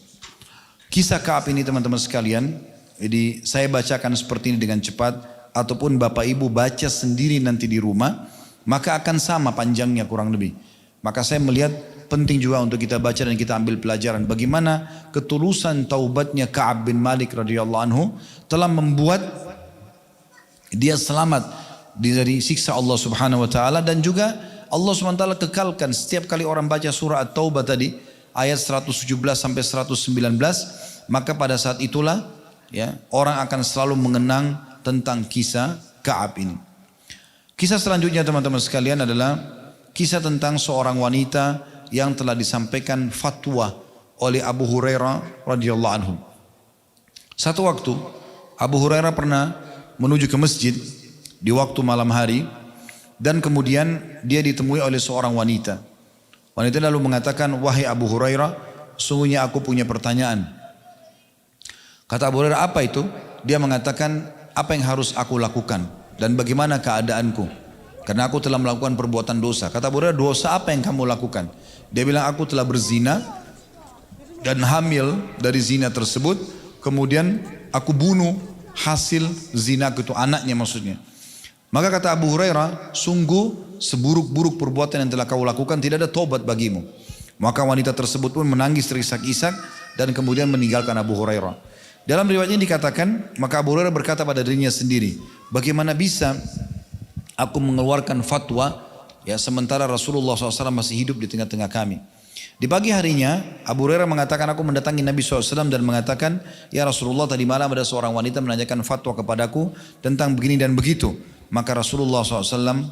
Kisah Ka'ab ini teman-teman sekalian, jadi saya bacakan seperti ini dengan cepat, ataupun Bapak Ibu baca sendiri nanti di rumah, maka akan sama panjangnya kurang lebih. Maka saya melihat penting juga untuk kita baca dan kita ambil pelajaran bagaimana ketulusan taubatnya Ka'ab bin Malik radhiyallahu anhu telah membuat dia selamat dari siksa Allah Subhanahu wa taala. Dan juga Allah Subhanahu wa taala kekalkan setiap kali orang baca surah At-Taubah tadi ayat 117 sampai 119, maka pada saat itulah ya orang akan selalu mengenang tentang kisah Ka'ab ini. Kisah selanjutnya teman-teman sekalian adalah kisah tentang seorang wanita yang telah disampaikan fatwa oleh Abu Hurairah radhiyallahu anhu. Satu waktu Abu Hurairah pernah menuju ke masjid di waktu malam hari dan kemudian dia ditemui oleh seorang wanita. Wanita lalu mengatakan, "Wahai Abu Hurairah, sungguhnya aku punya pertanyaan." Kata Abu Hurairah, "Apa itu?" Dia mengatakan, "Apa yang harus aku lakukan dan bagaimana keadaanku? Karena aku telah melakukan perbuatan dosa." Kata Abu Hurairah, "Dosa apa yang kamu lakukan?" Dia bilang, "Aku telah berzina dan hamil dari zina tersebut. Kemudian aku bunuh hasil zina itu, anaknya maksudnya." Maka kata Abu Hurairah, "Sungguh seburuk-buruk perbuatan yang telah kau lakukan tidak ada tobat bagimu." Maka wanita tersebut pun menangis terisak-isak dan kemudian meninggalkan Abu Hurairah. Dalam riwayat ini dikatakan, maka Abu Hurairah berkata pada dirinya sendiri, "Bagaimana bisa aku mengeluarkan fatwa ya sementara Rasulullah SAW masih hidup di tengah-tengah kami?" Di pagi harinya Abu Hurairah mengatakan, "Aku mendatangi Nabi SAW dan mengatakan, 'Ya Rasulullah, tadi malam ada seorang wanita menanyakan fatwa kepadaku tentang begini dan begitu.' Maka Rasulullah SAW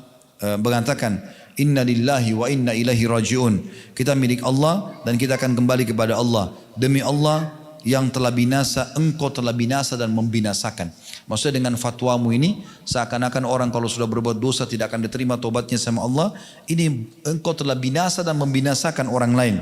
mengatakan, 'Inna lillahi wa inna ilaihi raji'un.' Kita milik Allah dan kita akan kembali kepada Allah. Demi Allah yang telah binasa, engkau telah binasa dan membinasakan." Maksudnya dengan fatwamu ini seakan-akan orang kalau sudah berbuat dosa tidak akan diterima tobatnya sama Allah. Ini engkau telah binasa dan membinasakan orang lain.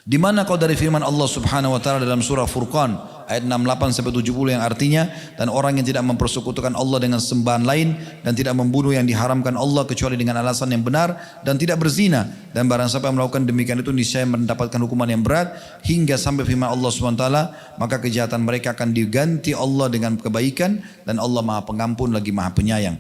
Di mana kau dari firman Allah Subhanahu wa taala dalam surah Furqan ayat 68 sampai 70 yang artinya, "Dan orang yang tidak mempersekutukan Allah dengan sembahan lain dan tidak membunuh yang diharamkan Allah kecuali dengan alasan yang benar dan tidak berzina, dan barang siapa yang melakukan demikian itu niscaya mendapatkan hukuman yang berat," hingga sampai firman Allah Subhanahu wa taala, "Maka kejahatan mereka akan diganti Allah dengan kebaikan dan Allah Maha Pengampun lagi Maha Penyayang."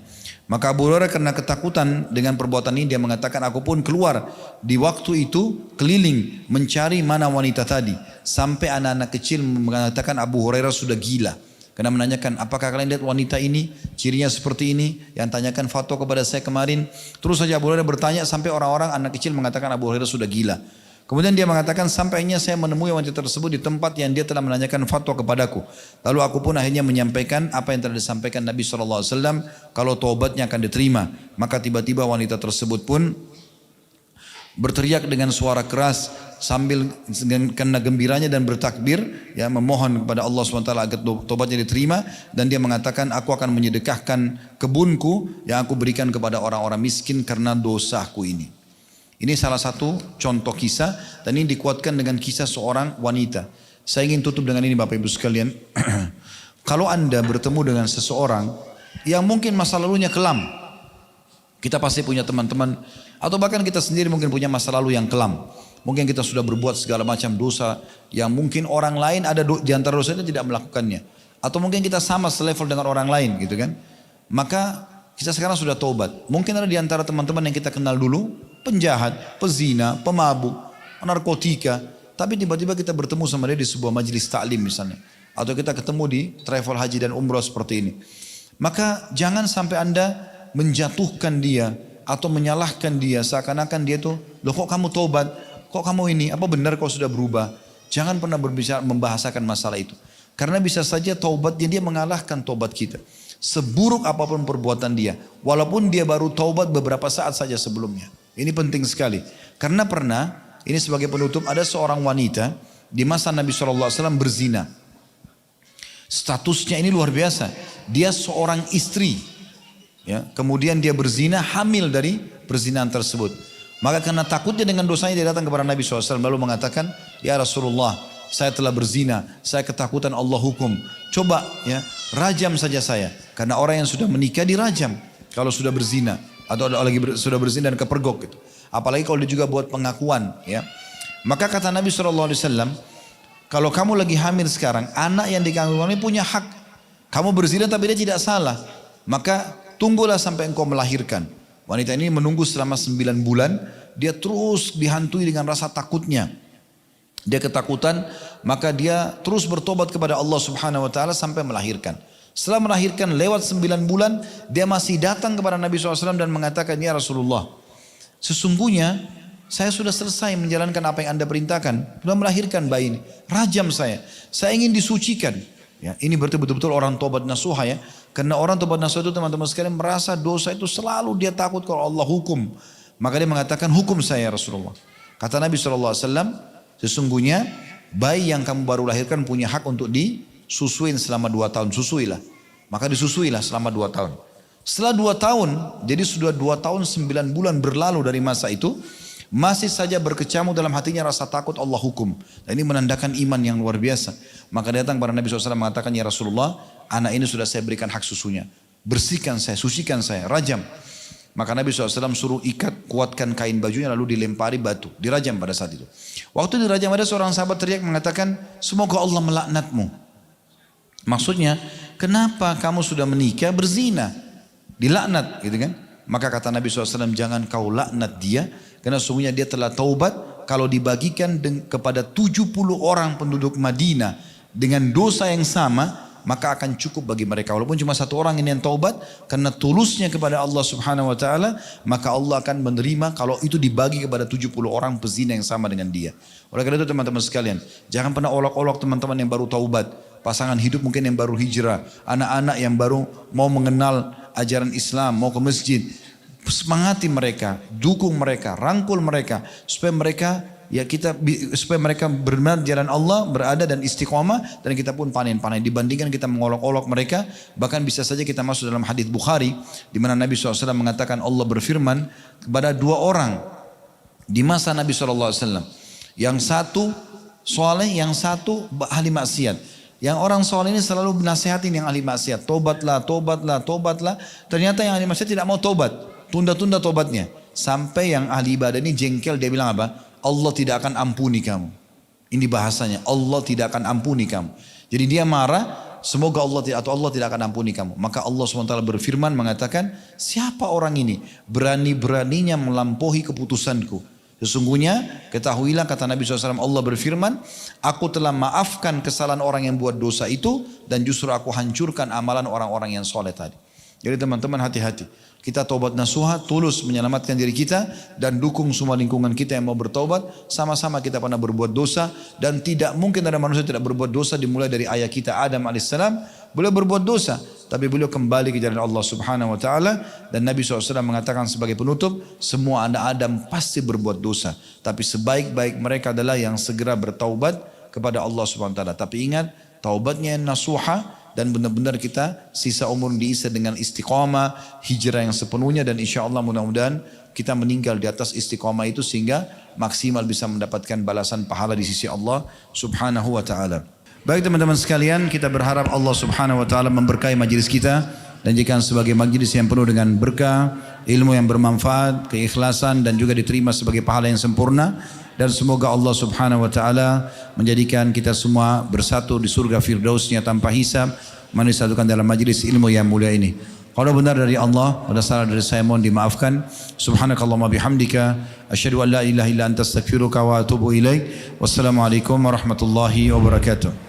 Maka Abu Hurairah karena ketakutan dengan perbuatan ini dia mengatakan, "Aku pun keluar di waktu itu keliling mencari mana wanita tadi, sampai anak-anak kecil mengatakan Abu Hurairah sudah gila." Karena menanyakan, "Apakah kalian lihat wanita ini? Cirinya seperti ini." Yang tanyakan fatwa kepada saya kemarin. Terus saja Abu Hurairah bertanya sampai orang-orang anak kecil mengatakan Abu Hurairah sudah gila. Kemudian dia mengatakan, "Sampainya saya menemui wanita tersebut di tempat yang dia telah menanyakan fatwa kepadaku. Lalu aku pun akhirnya menyampaikan apa yang telah disampaikan Nabi SAW, kalau taubatnya akan diterima." Maka tiba-tiba wanita tersebut pun berteriak dengan suara keras sambil karena gembiranya dan bertakbir, ya, memohon kepada Allah SWT agar taubatnya diterima. Dan dia mengatakan, "Aku akan menyedekahkan kebunku yang aku berikan kepada orang-orang miskin karena dosaku ini." Ini salah satu contoh kisah dan ini dikuatkan dengan kisah seorang wanita. Saya ingin tutup dengan ini Bapak Ibu sekalian. Kalau Anda bertemu dengan seseorang yang mungkin masa lalunya kelam. Kita pasti punya teman-teman atau bahkan kita sendiri mungkin punya masa lalu yang kelam. Mungkin kita sudah berbuat segala macam dosa yang mungkin orang lain ada di antara dosa itu tidak melakukannya. Atau mungkin kita sama selevel dengan orang lain gitu kan. Maka kita sekarang sudah taubat. Mungkin ada di antara teman-teman yang kita kenal dulu penjahat, pezina, pemabuk, narkotika. Tapi tiba-tiba kita bertemu sama dia di sebuah majelis taklim misalnya. Atau kita ketemu di travel haji dan umrah seperti ini. Maka jangan sampai Anda menjatuhkan dia atau menyalahkan dia seakan-akan dia tuh, "Loh kok kamu taubat? Kok kamu ini? Apa benar kau sudah berubah?" Jangan pernah berbicara membahasakan masalah itu. Karena bisa saja taubatnya dia mengalahkan taubat kita. Seburuk apapun perbuatan dia, walaupun dia baru taubat beberapa saat saja sebelumnya. Ini penting sekali. Karena pernah, ini sebagai penutup, ada seorang wanita di masa Nabi SAW berzina. Statusnya ini luar biasa. Dia seorang istri. Ya, kemudian dia berzina, hamil dari perzinahan tersebut. Maka karena takutnya dengan dosanya dia datang kepada Nabi SAW lalu mengatakan, "Ya Rasulullah, saya telah berzina, saya ketakutan Allah hukum. Coba ya, rajam saja saya." Karena orang yang sudah menikah dirajam kalau sudah berzina. Atau sudah berzina dan kepergok gitu. Apalagi kalau dia juga buat pengakuan ya. Maka kata Nabi SAW, "Kalau kamu lagi hamil sekarang, anak yang dikandung ini punya hak. Kamu berzina tapi dia tidak salah. Maka tunggulah sampai engkau melahirkan." Wanita ini menunggu selama 9 bulan. Dia terus dihantui dengan rasa takutnya. Dia ketakutan, maka dia terus bertobat kepada Allah Subhanahu wa taala sampai melahirkan. Setelah melahirkan lewat 9 bulan, dia masih datang kepada Nabi SAW dan mengatakan, "Ya Rasulullah, sesungguhnya saya sudah selesai menjalankan apa yang Anda perintahkan. Sudah melahirkan bayi ini. Rajam saya ingin disucikan." Ya, ini berarti betul-betul orang tobat nasuha ya. Karena orang tobat nasuha itu teman-teman sekalian merasa dosa itu selalu dia takut kalau Allah hukum. Maka dia mengatakan, "Hukum saya ya Rasulullah." Kata Nabi SAW, sesungguhnya bayi yang kamu baru lahirkan punya hak untuk disusuin selama 2 tahun. Susuilah. Maka disusuilah selama 2 tahun. Setelah 2 tahun, jadi sudah 2 tahun 9 bulan berlalu dari masa itu, masih saja berkecamuk dalam hatinya rasa takut Allah hukum. Dan ini menandakan iman yang luar biasa. Maka datang pada Nabi SAW mengatakan, ya Rasulullah, anak ini sudah saya berikan hak susunya. Bersihkan saya, sucikan saya, rajam. Maka Nabi SAW suruh ikat, kuatkan kain bajunya lalu dilempari batu. Dirajam pada saat itu. Waktu dirajam ada seorang sahabat teriak mengatakan, semoga Allah melaknatmu. Maksudnya, kenapa kamu sudah menikah berzina? Dilaknat gitu kan. Maka kata Nabi SAW, jangan kau laknat dia. Karena sesungguhnya dia telah taubat. Kalau dibagikan kepada 70 orang penduduk Madinah dengan dosa yang sama, maka akan cukup bagi mereka. Walaupun cuma 1 orang ini yang taubat, karena tulusnya kepada Allah Subhanahu Wa Taala, maka Allah akan menerima kalau itu dibagi kepada 70 orang pezina yang sama dengan dia. Oleh karena itu teman-teman sekalian, jangan pernah olok-olok teman-teman yang baru taubat, pasangan hidup mungkin yang baru hijrah, anak-anak yang baru mau mengenal ajaran Islam, mau ke masjid. Semangati mereka, dukung mereka, rangkul mereka supaya mereka supaya mereka benar jalan Allah, berada dan istiqomah, dan kita pun panen-panen. Dibandingkan kita mengolok-olok mereka, bahkan bisa saja kita masuk dalam hadis Bukhari di mana Nabi SAW mengatakan, Allah berfirman kepada 2 orang di masa Nabi SAW, yang satu soleh, yang satu ahli maksiat. Yang orang soleh ini selalu menasihatin yang ahli maksiat, tobatlah, tobatlah, tobatlah. Ternyata yang ahli maksiat tidak mau tobat, tunda-tunda tobatnya. Sampai yang ahli ibadah ini jengkel, dia bilang apa? Allah tidak akan ampuni kamu. Ini bahasanya, Allah tidak akan ampuni kamu. Jadi dia marah, semoga Allah tidak akan ampuni kamu. Maka Allah SWT berfirman mengatakan, siapa orang ini? Berani-beraninya melampaui keputusanku. Sesungguhnya ketahuilah, kata Nabi SAW, Allah berfirman, aku telah maafkan kesalahan orang yang buat dosa itu, dan justru aku hancurkan amalan orang-orang yang soleh tadi. Jadi teman-teman hati-hati. Kita taubat nasuha, tulus menyelamatkan diri kita, dan dukung semua lingkungan kita yang mau bertaubat. Sama-sama kita pernah berbuat dosa, dan tidak mungkin ada manusia tidak berbuat dosa. Dimulai dari ayah kita Adam alaihissalam, beliau berbuat dosa, tapi beliau kembali ke jalan Allah Subhanahu Wa Taala. Dan Nabi SAW mengatakan sebagai penutup, semua anak Adam pasti berbuat dosa, tapi sebaik-baik mereka adalah yang segera bertaubat kepada Allah Subhanahu Wa Taala. Tapi ingat, taubatnya yang nasuha, dan benar-benar kita sisa umur diisi dengan istiqamah, hijrah yang sepenuhnya, dan insya Allah mudah-mudahan kita meninggal di atas istiqamah itu sehingga maksimal bisa mendapatkan balasan pahala di sisi Allah Subhanahu Wa Taala. Baik teman-teman sekalian, kita berharap Allah Subhanahu Wa Taala memberkahi majelis kita dan jadikan sebagai majelis yang penuh dengan berkah, ilmu yang bermanfaat, keikhlasan, dan juga diterima sebagai pahala yang sempurna. Dan semoga Allah Subhanahu Wa Taala menjadikan kita semua bersatu di surga firdausnya tanpa hisab, menisatukan dalam majlis ilmu yang mulia ini. Kalau benar dari Allah, ada salah dari saya mohon dimaafkan. Subhanakallahumma bihamdika, asyhadu an la ilaha illa anta astaghfiruka wa atubu ilaik. Wassalamualaikum warahmatullahi wabarakatuh.